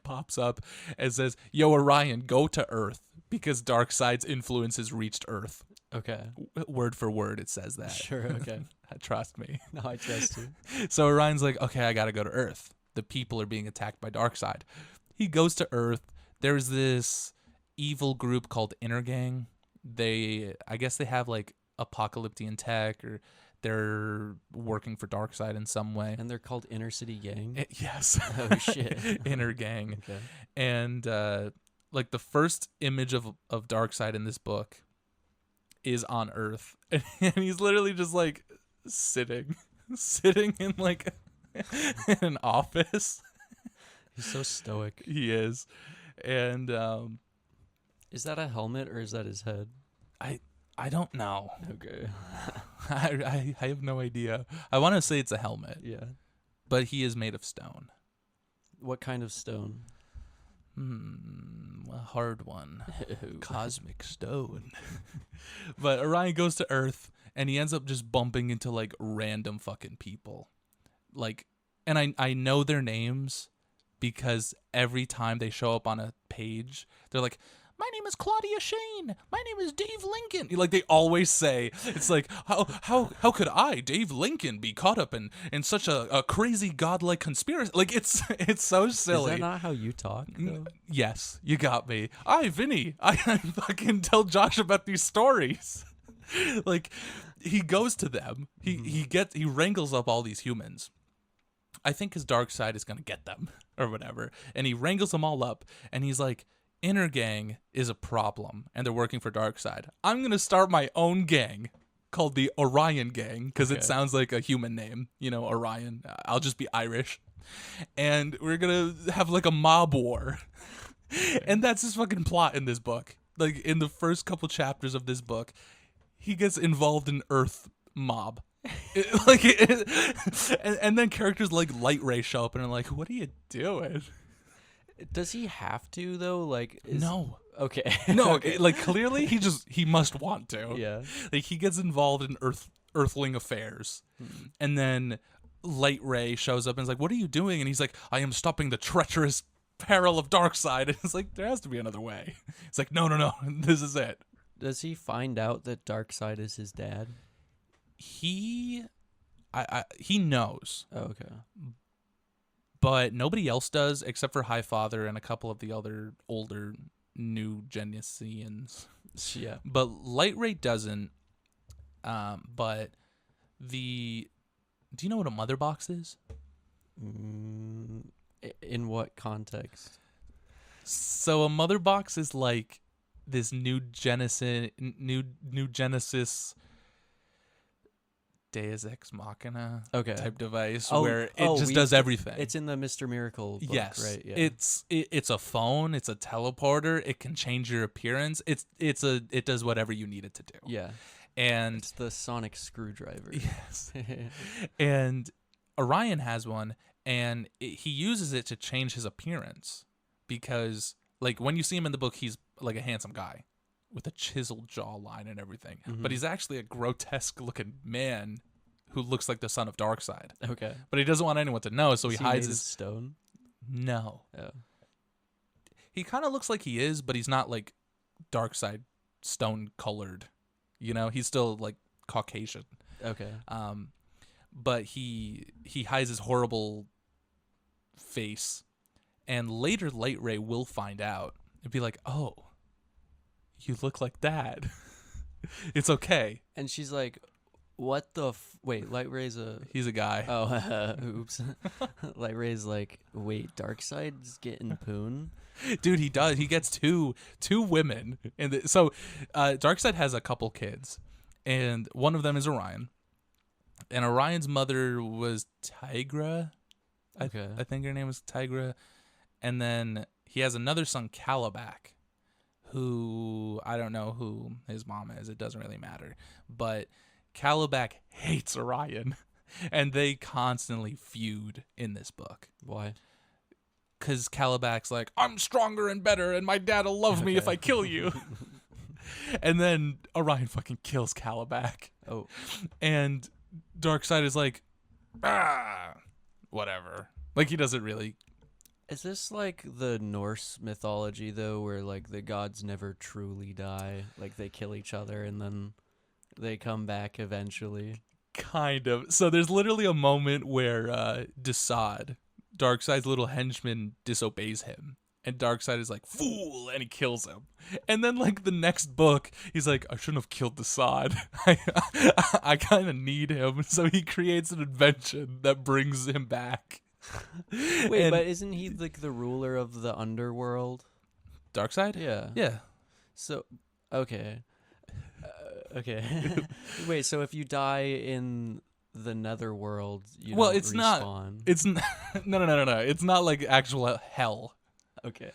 pops up and says, "Yo, Orion, go to Earth," because Darkseid's influence has reached Earth. Okay. Word for word, it says that. Sure. Okay. Trust me. No, I trust you. So Orion's like, okay, I gotta go to Earth. The people are being attacked by Darkseid. He goes to Earth. There's this evil group called Inner Gang. I guess they have like apocalyptic tech, or they're working for Darkseid in some way. And they're called Inner City Gang? Yes. Oh, shit. Inner Gang. Okay. And like the first image of Darkseid in this book is on Earth. And he's literally just like sitting in like in an office. He's so stoic. He is. And is that a helmet or is that his head? I don't know. Okay. I have no idea. I want to say it's a helmet. Yeah. But he is made of stone. What kind of stone? A hard one. Cosmic stone. But Orion goes to Earth, and he ends up just bumping into like random fucking people. Like, and I know their names because every time they show up on a page, they're like, "My name is Claudia Shane. My name is Dave Lincoln." Like, they always say, it's like, how could I, Dave Lincoln, be caught up in such a crazy godlike conspiracy? Like, it's so silly. Is that not how you talk, though? Yes, you got me. Vinny, I fucking tell Josh about these stories. Like, he goes to them. He wrangles up all these humans. I think his Darkseid is gonna get them or whatever, and he wrangles them all up, and he's like, Inner Gang is a problem, and they're working for Darkseid. I'm going to start my own gang called the Orion Gang, because it sounds like a human name, Orion. I'll just be Irish. And we're going to have like a mob war. And that's his fucking plot in this book. Like, in the first couple chapters of this book, he gets involved in Earth mob. And then characters like Light Ray show up and are like, "What are you doing?" Does he have to, though? Like, no. Okay. No, like, clearly he must want to. Yeah. Like, he gets involved in earthling affairs. And then Light Ray shows up and is like, "What are you doing?" And he's like, "I am stopping the treacherous peril of Darkseid." And it's like, there has to be another way. It's like, no, this is it. Does he find out that Darkseid is his dad? He knows. Oh, okay. But nobody else does, except for Highfather and a couple of the other older New Genesians. Yeah. But Light Ray doesn't. But do you know what a mother box is? In what context? So a mother box is like this new Genesis Deus Ex Machina type device where it just does everything. It's in the Mr. Miracle book, yes, right? Yeah. It's a phone. It's a teleporter. It can change your appearance. It does whatever you need it to do. Yeah, and it's the sonic screwdriver. Yes, and Orion has one, and he uses it to change his appearance because, like, when you see him in the book, he's like a handsome guy with a chiseled jawline and everything. Mm-hmm. But he's actually a grotesque-looking man who looks like the son of Darkseid. Okay. But he doesn't want anyone to know, so he hides his stone? No. Oh. He kind of looks like he is, but he's not, like, Darkseid stone-colored. He's still, like, Caucasian. Okay. But he hides his horrible face. And later Light Ray will find out and be like, "Oh, you look like that. It's okay." And she's like, "What the wait, Light Ray's he's a guy." Oh, oops. Light Ray's like, "Wait, Darkseid's getting poon?" Dude, he does. He gets two women. And so Darkseid has a couple kids, and one of them is Orion. And Orion's mother was Tigra. Okay. I think her name was Tigra. And then he has another son, Calabac, who I don't know who his mom is. It doesn't really matter. But Calabac hates Orion, and they constantly feud in this book. Why? Because Calabac's like, I'm stronger and better, and my dad'll love me if I kill you. And then Orion fucking kills Calabac. Oh. And darkseid is like, whatever. Like, he doesn't really. Is this like the Norse mythology though, where like the gods never truly die? Like they kill each other and then they come back eventually. Kind of. So there's literally a moment where Desaad, darkseid's little henchman, disobeys him. And darkseid is like, fool, and he kills him. And then, like, the next book, he's like, I shouldn't have killed Desaad. I kind of need him. So he creates an invention that brings him back. Wait, but isn't he, like, the ruler of the underworld? Darkseid? Yeah. Yeah. So, okay. Okay. Wait, so if you die in the netherworld, you don't it's respawn? not. It's no. It's not like actual hell. Okay.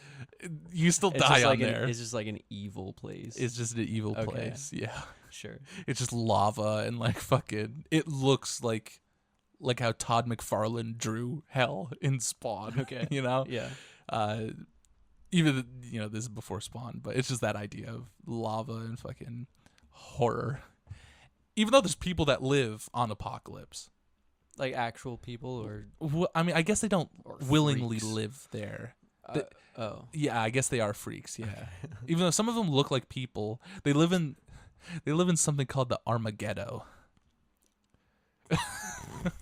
You still die on there. It's just like an evil place. It's just an evil place. Yeah. Sure. It's just lava and like fucking. It looks like how Todd McFarlane drew hell in Spawn. Okay. You know. Yeah. Even this is before Spawn, but it's just that idea of lava and fucking horror. Even though there's people that live on Apocalypse. Like actual people or I mean, I guess they don't willingly freaks. live there. Oh. Yeah, I guess they are freaks, yeah. Even though some of them look like people, they live in something called the Armageddon.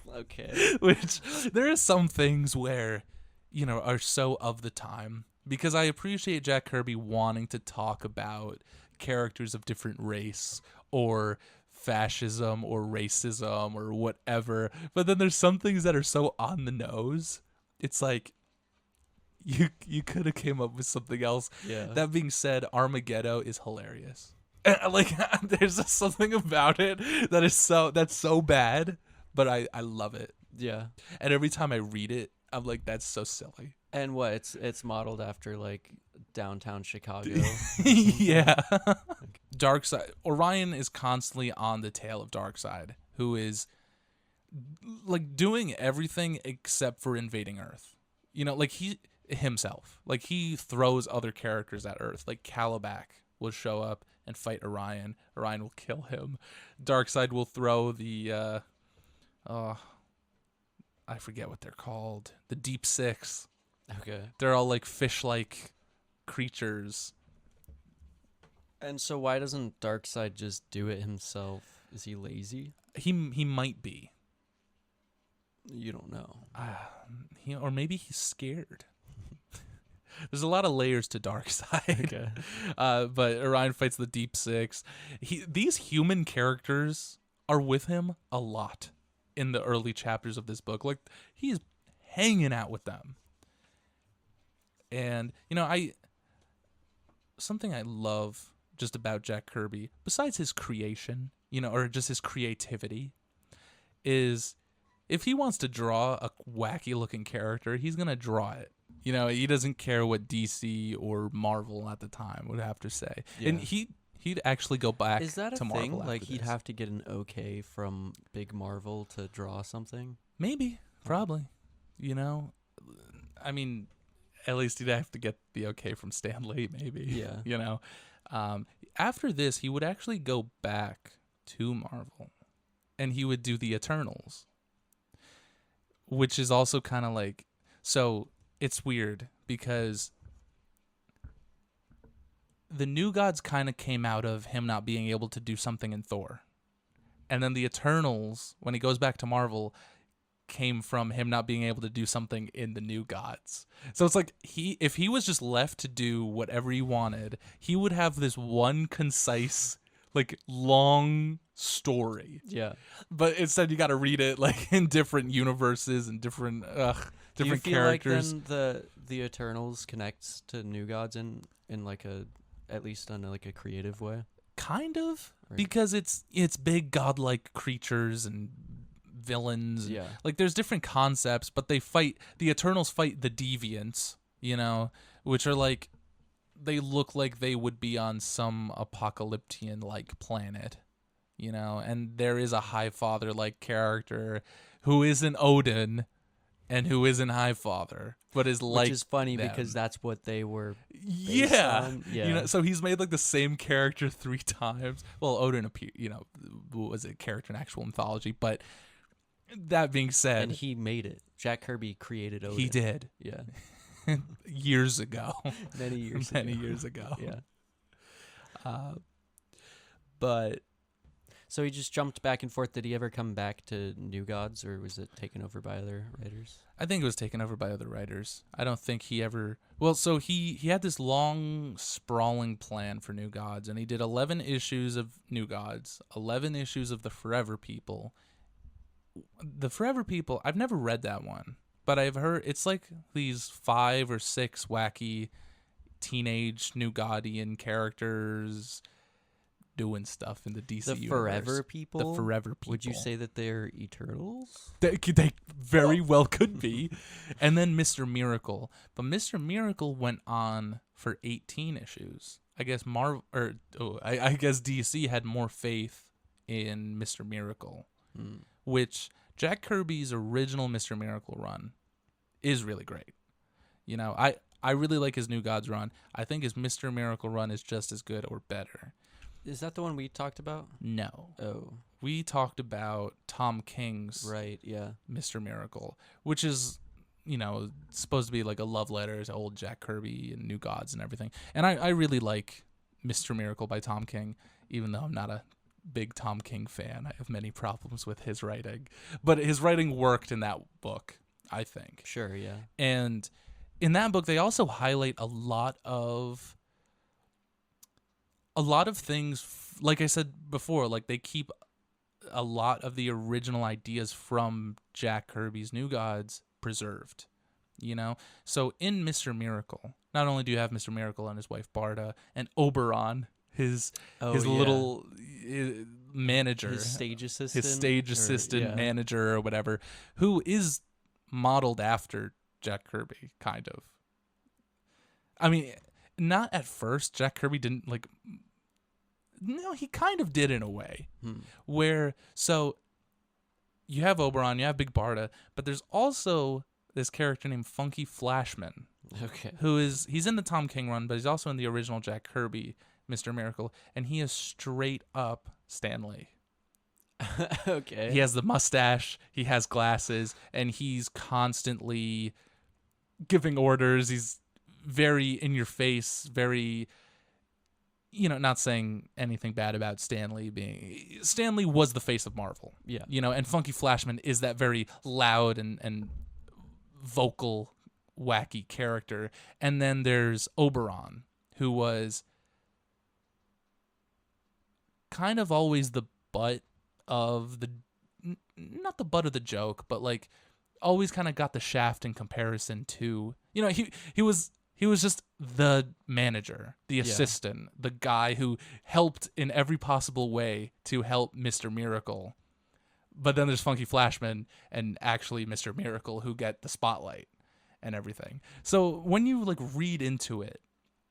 Okay. Which there are some things where, are so of the time. Because I appreciate Jack Kirby wanting to talk about characters of different race or fascism or racism or whatever. But then there's some things that are so on the nose. It's like, you could have came up with something else. Yeah. That being said, Armageddon is hilarious. Like, there's just something about it that's so bad, but I love it. Yeah. And every time I read it, I'm like, that's so silly. And what? It's modeled after like downtown Chicago. Yeah. Darkseid. Orion is constantly on the tail of Darkseid, who is like doing everything except for invading Earth. Like he himself. Like he throws other characters at Earth. Like Calabac will show up and fight Orion. Orion will kill him. Darkseid will throw the I forget what they're called. The Deep Six. Okay. They're all like fish-like creatures. And so why doesn't Darkseid just do it himself? Is he lazy? He might be. You don't know. Or maybe he's scared. There's a lot of layers to Darkseid. Okay. But Orion fights the Deep Six. These human characters are with him a lot in the early chapters of this book. Like, he's hanging out with them. And, something I love just about Jack Kirby, besides his creation, or just his creativity, is if he wants to draw a wacky looking character, he's going to draw it. He doesn't care what DC or Marvel at the time would have to say. Yeah. And he'd actually go back to Marvel. Is that a thing? Like, he'd this. have to get an okay from Big Marvel to draw something? Maybe. Probably. I mean, at least he'd have to get the okay from Stan Lee, maybe. Yeah. After this, he would actually go back to Marvel. And he would do the Eternals. Which is also kind of like... So... It's weird because the New Gods kind of came out of him not being able to do something in Thor. And then the Eternals, when he goes back to Marvel, came from him not being able to do something in the New Gods. So it's like if he was just left to do whatever he wanted, he would have this one concise, like, long story. Yeah. But instead you got to read it like in different universes and different different characters. Like then the Eternals connects to New Gods in like at least on like a creative way? Kind of, right. Because it's big godlike creatures and villains. Yeah. Like there's different concepts, but the Eternals fight the Deviants, which are like, they look like they would be on some apocalyptian like planet, and there is a High Father like character who isn't Odin and who isn't High Father, but is like, which is funny them. because that's what they were. Yeah. Yeah. So he's made like the same character 3 times. Well, Odin appeared, was a character in actual mythology, but that being said, and he made it. Jack Kirby created Odin. he did. Yeah. Years ago. Many years ago. Yeah. But so he just jumped back and forth. Did he ever come back to New Gods, or was it taken over by other writers? I think it was taken over by other writers. I don't think he ever... Well, so he had this long, sprawling plan for New Gods, and he did 11 issues of New Gods, 11 issues of the Forever People. The Forever People, I've never read that one, but I've heard it's like these 5 or 6 wacky teenage New Godian characters doing stuff in the DC The universe. Forever People? The Forever People. Would you say that they're Eternals? They very well could be. And then Mr. Miracle. But Mr. Miracle went on for 18 issues. I guess I guess DC had more faith in Mr. Miracle, which Jack Kirby's original Mr. Miracle run is really great. I really like his New Gods run. I think his Mr. Miracle run is just as good or better. Is that the one we talked about? No. Oh. We talked about Tom King's Right, yeah. Mr. Miracle, which is, supposed to be like a love letter to old Jack Kirby and New Gods and everything. And I really like Mr. Miracle by Tom King, even though I'm not a big Tom King fan. I have many problems with his writing. But his writing worked in that book, I think. Sure, yeah. And in that book, they also highlight a lot of things, like I said before, like they keep a lot of the original ideas from Jack Kirby's New Gods preserved, So in Mr. Miracle, not only do you have Mr. Miracle and his wife Barda and Oberon, his little manager, his stage assistant, manager or whatever, who is modeled after Jack Kirby, kind of. I mean, not at first. Jack Kirby didn't like... No, he kind of did in a way. Where, so, you have Oberon, you have Big Barda, but there's also this character named Funky Flashman. Okay. He's in the Tom King run, but he's also in the original Jack Kirby, Mr. Miracle, and he is straight up Stan Lee. Okay. He has the mustache, he has glasses, and he's constantly giving orders. He's very in your face, very, not saying anything bad about Stan Lee was the face of Marvel. Yeah. And Funky Flashman is that very loud and vocal, wacky character. And then there's Oberon, who was kind of always the butt of not the butt of the joke, but like always kind of got the shaft in comparison to, he was just the manager, the assistant, the guy who helped in every possible way to help Mr. Miracle. But then there's Funky Flashman and actually Mr. Miracle who get the spotlight and everything. So when you like read into it,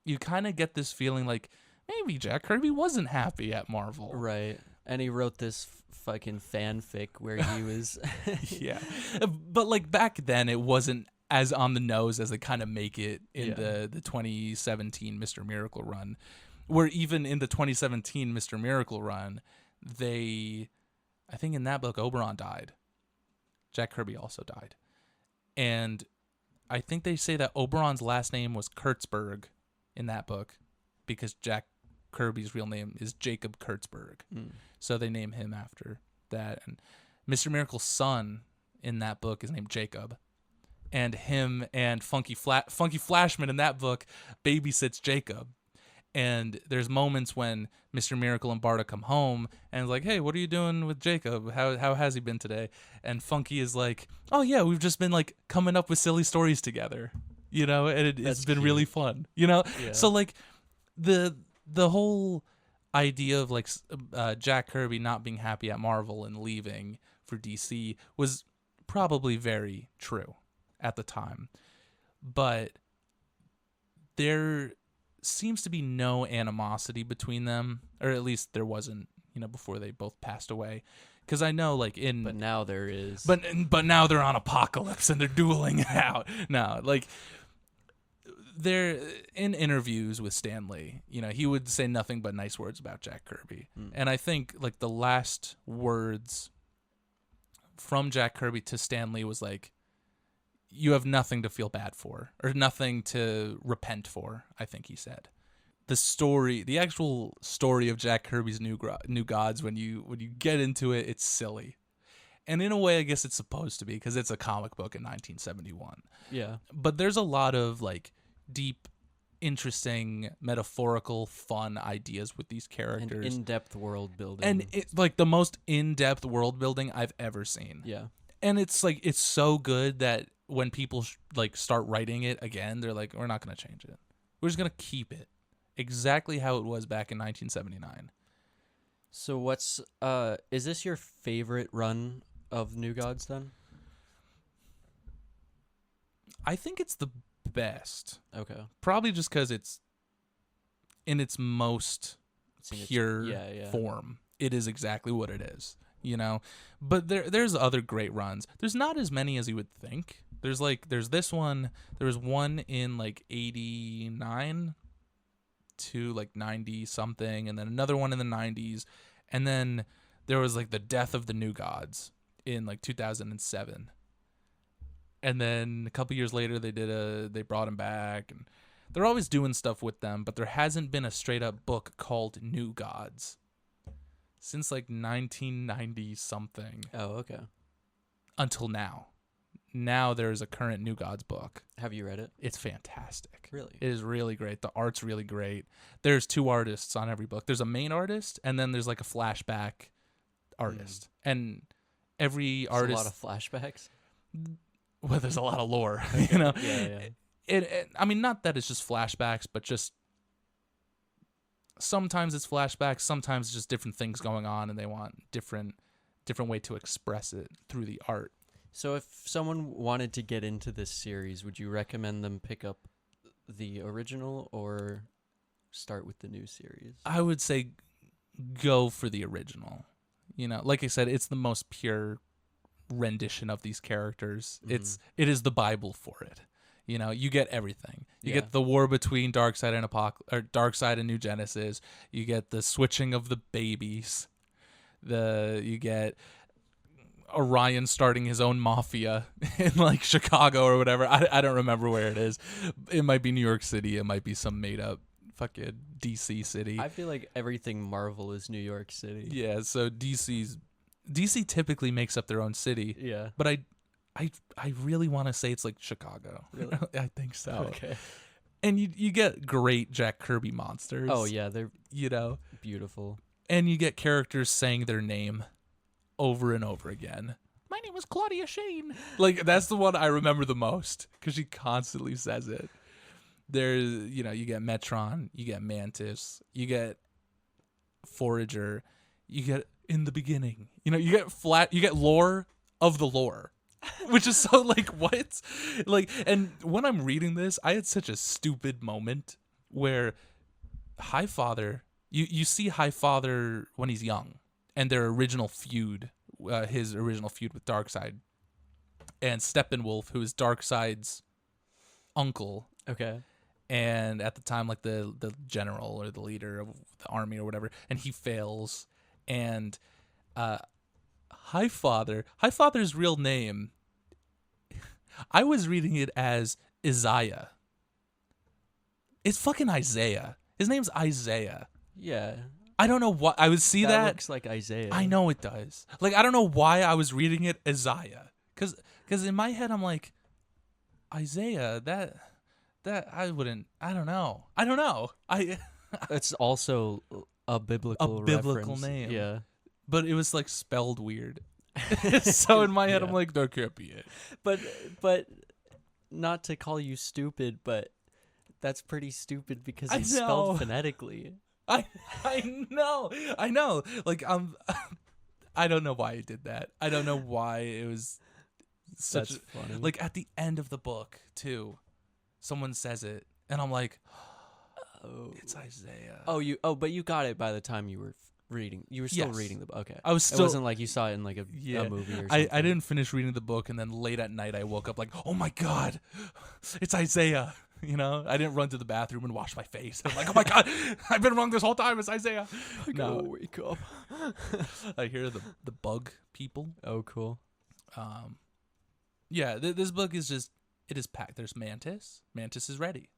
you kind of get this feeling like maybe Jack Kirby wasn't happy at Marvel. Right. And he wrote this fucking fanfic where he was... Yeah. But like back then it wasn't as on the nose as they kind of make it in the 2017 Mr. Miracle run, where even in the 2017 Mr. Miracle run, I think in that book, Oberon died. Jack Kirby also died. And I think they say that Oberon's last name was Kurtzberg in that book because Jack Kirby's real name is Jacob Kurtzberg. So they name him after that. And Mr. Miracle's son in that book is named Jacob. And him and Funky Flashman in that book babysits Jacob. And there's moments when Mr. Miracle and Barda come home and is like, hey, what are you doing with Jacob? How has he been today? And Funky is like, oh yeah, we've just been like coming up with silly stories together, and it's been really fun, Yeah. So like the whole idea of like Jack Kirby not being happy at Marvel and leaving for DC was probably very true at the time. But there seems to be no animosity between them, or at least there wasn't, before they both passed away. Because I know, like, But now there is. But now they're on Apocalypse and they're dueling it out. No, like, they're in interviews with Stan Lee. He would say nothing but nice words about Jack Kirby. And I think, like, the last words from Jack Kirby to Stan Lee was like, "You have nothing to feel bad for, or nothing to repent for," I think he said. The actual story of Jack Kirby's New Gods, when you get into it, it's silly. And in a way, I guess it's supposed to be, because it's a comic book in 1971. Yeah. But there's a lot of, like, deep, interesting, metaphorical, fun ideas with these characters. And in-depth world building. And it's, like, the most in-depth world building I've ever seen. Yeah. And it's, like, it's so good that when people, start writing it again, they're like, we're not going to change it. We're just going to keep it exactly how it was back in 1979. So is this your favorite run of New Gods then? I think it's the best. Okay. Probably just because it's in its most pure form. It is exactly what it is, But there's other great runs. There's not as many as you would think. There's this one. There was one in, like, 89 to, like, 90 something, and then another one in the 90s, and then there was, like, the death of the New Gods in, like, 2007, and then a couple years later they brought him back, and they're always doing stuff with them, but there hasn't been a straight up book called New Gods since, like, 1990 something. Oh, okay. Until now. Now there's a current New Gods book. Have you read it? It's fantastic. Really? It is really great. The art's really great. There's 2 artists on every book. There's a main artist, and then there's, like, a flashback artist. And every artist... a lot of flashbacks? Well, there's a lot of lore, Yeah. I mean, not that it's just flashbacks, but just... Sometimes it's flashbacks, sometimes it's just different things going on, and they want different way to express it through the art. So if someone wanted to get into this series, would you recommend them pick up the original or start with the new series? I would say go for the original. Like I said, it's the most pure rendition of these characters. Mm-hmm. It is the Bible for it. You get everything. You get the war between Darkseid and Darkseid and New Genesis. You get the switching of the babies. You get Orion starting his own mafia in, like, Chicago or whatever. I don't remember where it is. It might be New York City. It might be some made up fucking DC city. I feel like everything Marvel is New York City. Yeah, so DC typically makes up their own city. Yeah. But I really want to say it's like Chicago. Really? I think so. Okay. And you get great Jack Kirby monsters. Oh yeah, they're beautiful. beautiful. And you get characters saying their name over and over again. My name is Claudia Shane. Like, that's the one I remember the most because she constantly says it. There's, you get Metron, you get Mantis, you get Forager, you get In the Beginning. You get lore of the lore, which is so, like, what? Like, and when I'm reading this, I had such a stupid moment where Highfather, you see Highfather when he's young, and their original feud, his original feud with Darkseid, and Steppenwolf, who is Darkseid's uncle. Okay. And at the time, like, the general or the leader of the army or whatever, and he fails. And Highfather's real name, I was reading it as Isaiah. It's fucking Isaiah. His name's Isaiah. Yeah. I don't know what I would see that. Looks like Isaiah. I know it does. Like, I don't know why I was reading it Isaiah, because in my head I'm like, Isaiah, that I don't know. It's also a biblical reference. name. Yeah. But it was, like, spelled weird. So in my head, Yeah. I'm like, that can't be it. But not to call you stupid, but that's pretty stupid because I it's know. spelled phonetically. I know. Like, I don't know why he did that. I don't know why it was such That's funny. like at the end of the book too. Someone says it, and I'm like, oh, it's Isaiah. but you got it by the time you were reading. You were still Yes. reading the book. Okay. I was It still. wasn't like you saw it in like a movie or something. I didn't finish reading the book, and then late at night I woke up like, oh my god, it's Isaiah. You know, I didn't run to the bathroom and wash my face. I'm like, oh my god, I've been wrong this whole time. It's Isaiah. I gotta wake up. I hear the bug people. Oh, cool. Yeah, this book is just, it is packed. There's Mantis. Mantis is ready.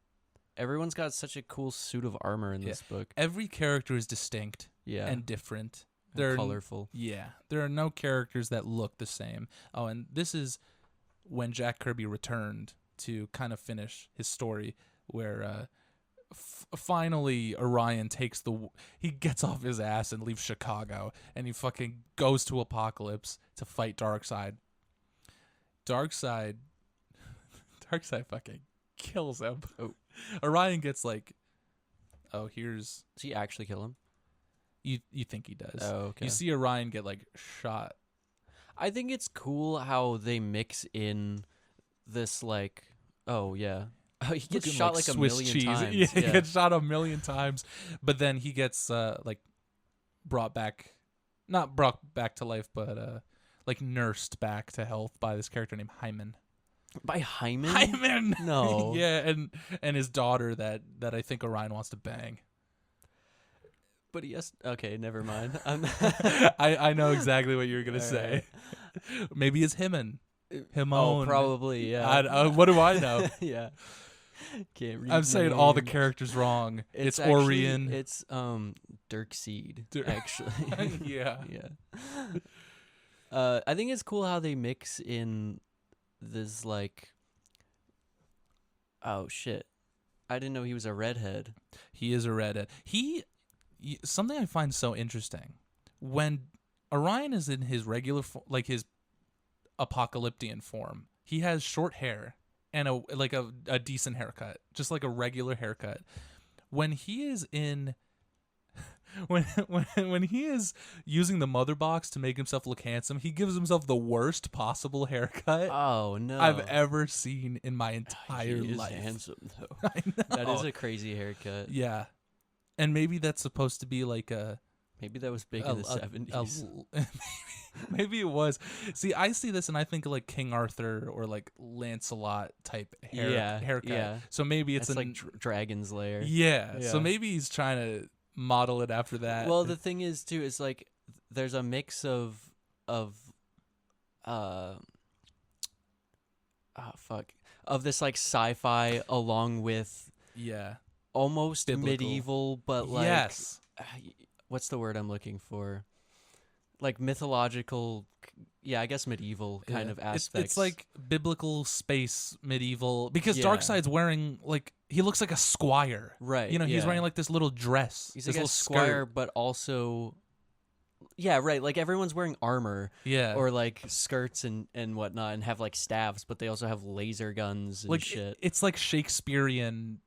Everyone's got such a cool suit of armor in this book. Every character is distinct and different. They're colorful. Yeah, there are no characters that look the same. Oh, and this is when Jack Kirby returned to kind of finish his story, where finally Orion he gets off his ass and leaves Chicago, and he fucking goes to Apocalypse to fight Darkseid. Darkseid fucking kills him. Oh. Orion gets like, oh, here's... Does he actually kill him? You think he does. Oh, okay. You see Orion get like shot. I think it's cool how they mix in this like, oh yeah, he gets Looking shot like a Swiss million cheese. times. Yeah, he gets shot a million times, but then he gets like not brought back to life, but like nursed back to health by this character named Hyman. By Hyman? Hyman. No. Yeah, and his daughter that I think Orion wants to bang. But he has... Okay, never mind. I know exactly what you were gonna All say. Maybe it's Himon. Oh, probably, yeah. What do I know? Yeah. Can't read I'm saying all the names. characters wrong. It's actually, Orion. It's darkseid, actually. Yeah. Yeah. I think it's cool how they mix in this like... Oh, shit. I didn't know he was a redhead. He is a redhead. Something I find so interesting, when Orion is in his regular like his apocalyptian form, he has short hair and a decent haircut, just like a regular haircut. When he is in when he is using the mother box to make himself look handsome, he gives himself the worst possible haircut Oh no! I've ever seen in my entire he is life. handsome though. I know. That is a crazy haircut. Yeah. And maybe that's supposed to be like Maybe that was big in the 70s. Maybe it was. See, I see this and I think of like King Arthur or like Lancelot type haircut. Yeah. So maybe it's like Dragon's Lair. Yeah. Yeah. So maybe he's trying to model it after that. Well, the thing is too is like there's a mix of this like sci-fi along with almost Biblical. medieval, but like yes. What's the word I'm looking for? Like mythological, I guess medieval kind of aspects. It's like biblical space medieval because Yeah. Darkseid's wearing like he looks like a squire. Right. You know, he's yeah. wearing like this little dress. He's this like a little squire, skirt. but also, yeah, right. Like everyone's wearing armor, Yeah. or like skirts and whatnot, and have like staves, but they also have laser guns and like shit. it's like Shakespearean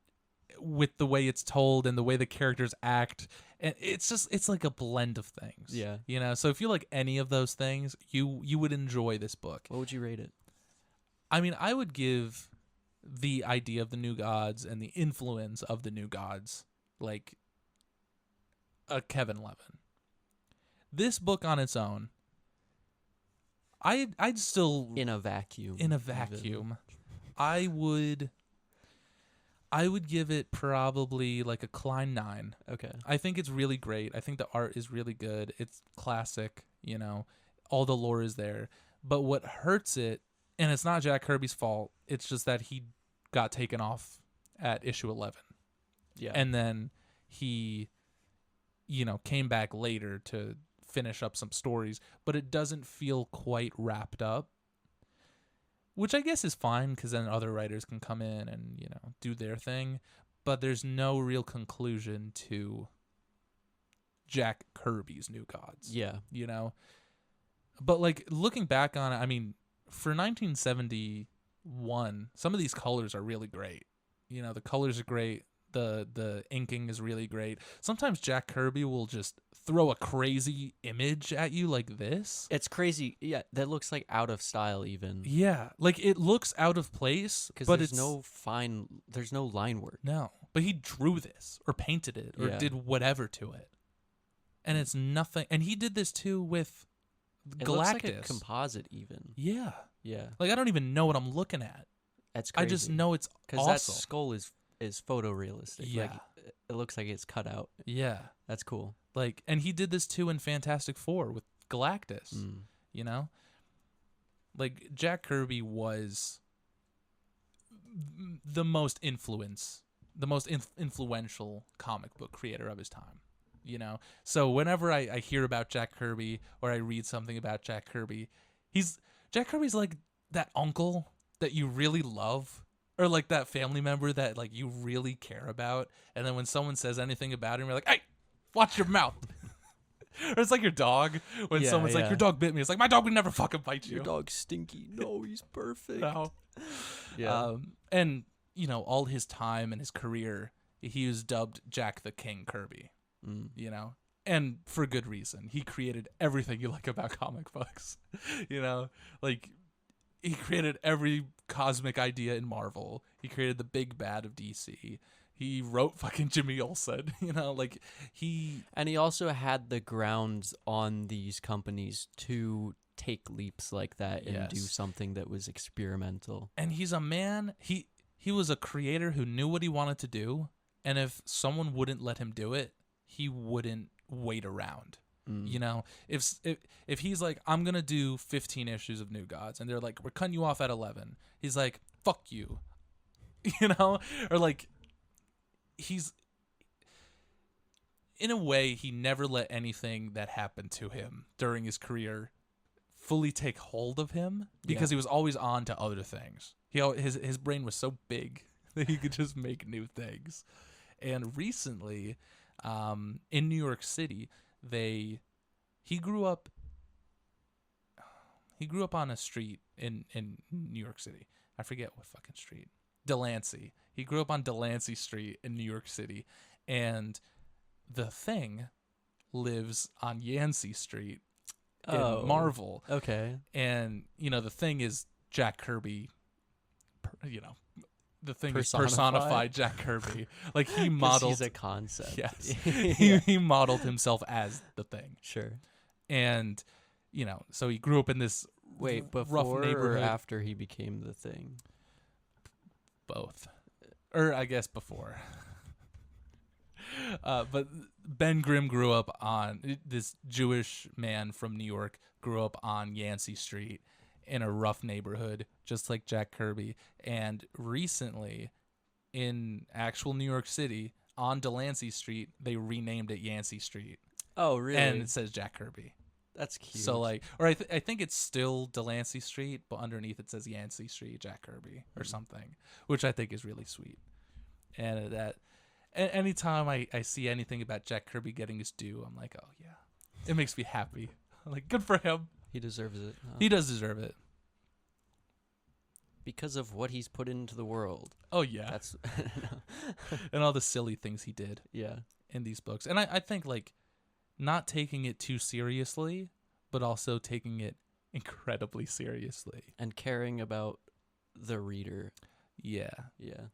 with the way it's told and the way the characters act, and it's like a blend of things. Yeah. You know, so if you like any of those things, you would enjoy this book. What would you rate it? I mean, I would give the idea of the new gods and the influence of the new gods like a Kevin Levin. This book on its own, I'd still In a vacuum. even. I would give it probably like a Klein 9. Okay. I think it's really great. I think the art is really good. It's classic, you know. All the lore is there. But what hurts it, and it's not Jack Kirby's fault, it's just that he got taken off at issue 11. Yeah. And then he, you know, came back later to finish up some stories, but it doesn't feel quite wrapped up. Which I guess is fine because then other writers can come in and, you know, do their thing. But there's no real conclusion to Jack Kirby's New Gods. Yeah. You know? But, like, looking back on it, I mean, for 1971, some of these colors are really great. You know, the colors are great. The inking is really great. Sometimes Jack Kirby will just throw a crazy image at you like this. It's crazy. Yeah, that looks like out of style even. Yeah, like it looks out of place, Because but there's no line work. no. But he drew this or painted it or Yeah. did whatever to it, and it's nothing. And he did this too with It Galactus. looks like a composite even. Yeah, Yeah, like I don't even know what I'm looking at. that's crazy. I just know it's because awesome. that skull is photorealistic. Yeah. Like, it looks like it's cut out. Yeah, That's cool. like, and he did this too in Fantastic Four with Galactus. Mm. You know, like Jack Kirby was the most influential comic book creator of his time. You know, so whenever I hear about Jack Kirby or I read something about Jack Kirby, Jack Kirby's like that uncle that you really love, or like that family member that like you really care about, and then when someone says anything about him, you're like, hey, watch your mouth. Or it's like your dog when Yeah, someone's like, yeah. your dog bit me. It's like, my dog would never fucking bite you. Your dog's stinky. No, he's perfect. No. Yeah. And you know, all his time and his career, he was dubbed Jack the King Kirby. Mm. You know, and for good reason. He created everything you like about comic books. You know, like he created every cosmic idea in Marvel. He created the big bad of DC. He wrote fucking Jimmy Olsen. You know, like And he also had the grounds on these companies to take leaps like that and do Yes. something that was experimental. and he's a man. He was a creator who knew what he wanted to do, and if someone wouldn't let him do it, he wouldn't wait around. Mm. You know, if he's like, I'm gonna do 15 issues of New Gods, and they're like, we're cutting you off at 11, he's like, fuck you. You know, or like, he's in a way, he never let anything that happened to him during his career fully take hold of him, because Yeah. he was always on to other things. His brain was so big that he could just make new things. And recently, in New York City, he grew up on a street in New York City. I forget what fucking street. Delancey. He grew up on Delancey Street in New York City, and the Thing lives on Yancey Street in Marvel. Okay. And you know, the Thing is Jack Kirby. You know, the Thing is Personified? personified Jack Kirby. Like he 'Cause modeled. he's a concept. Yes, Yeah. he modeled himself as the Thing, Sure. and you know, so he grew up in this Wait, rough before or neighborhood. after he became the Thing? Both, or I guess before. But Ben Grimm grew up on this Jewish man from New York grew up on Yancey Street in a rough neighborhood, just like Jack Kirby. And recently, in actual New York City, on Delancey Street, they renamed it Yancey Street, Oh, really? and it says Jack Kirby. That's cute. So like, or I think it's still Delancey Street, but underneath it says Yancey Street, Jack Kirby, or something, which I think is really sweet. And anytime I see anything about Jack Kirby getting his due, I'm like, oh yeah, it makes me happy. I'm like, good for him. he deserves it. Huh? He does deserve it. Because of what he's put into the world. Oh yeah, That's and all the silly things he did yeah. in these books. And I think like not taking it too seriously, but also taking it incredibly seriously. And caring about the reader. Yeah. Yeah.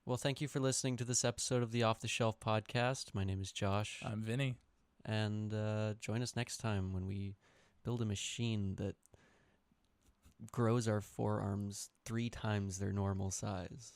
Well, thank you for listening to this episode of the Off the Shelf podcast. My name is Josh. I'm Vinny. And join us next time when we build a machine that grows our forearms 3 times their normal size.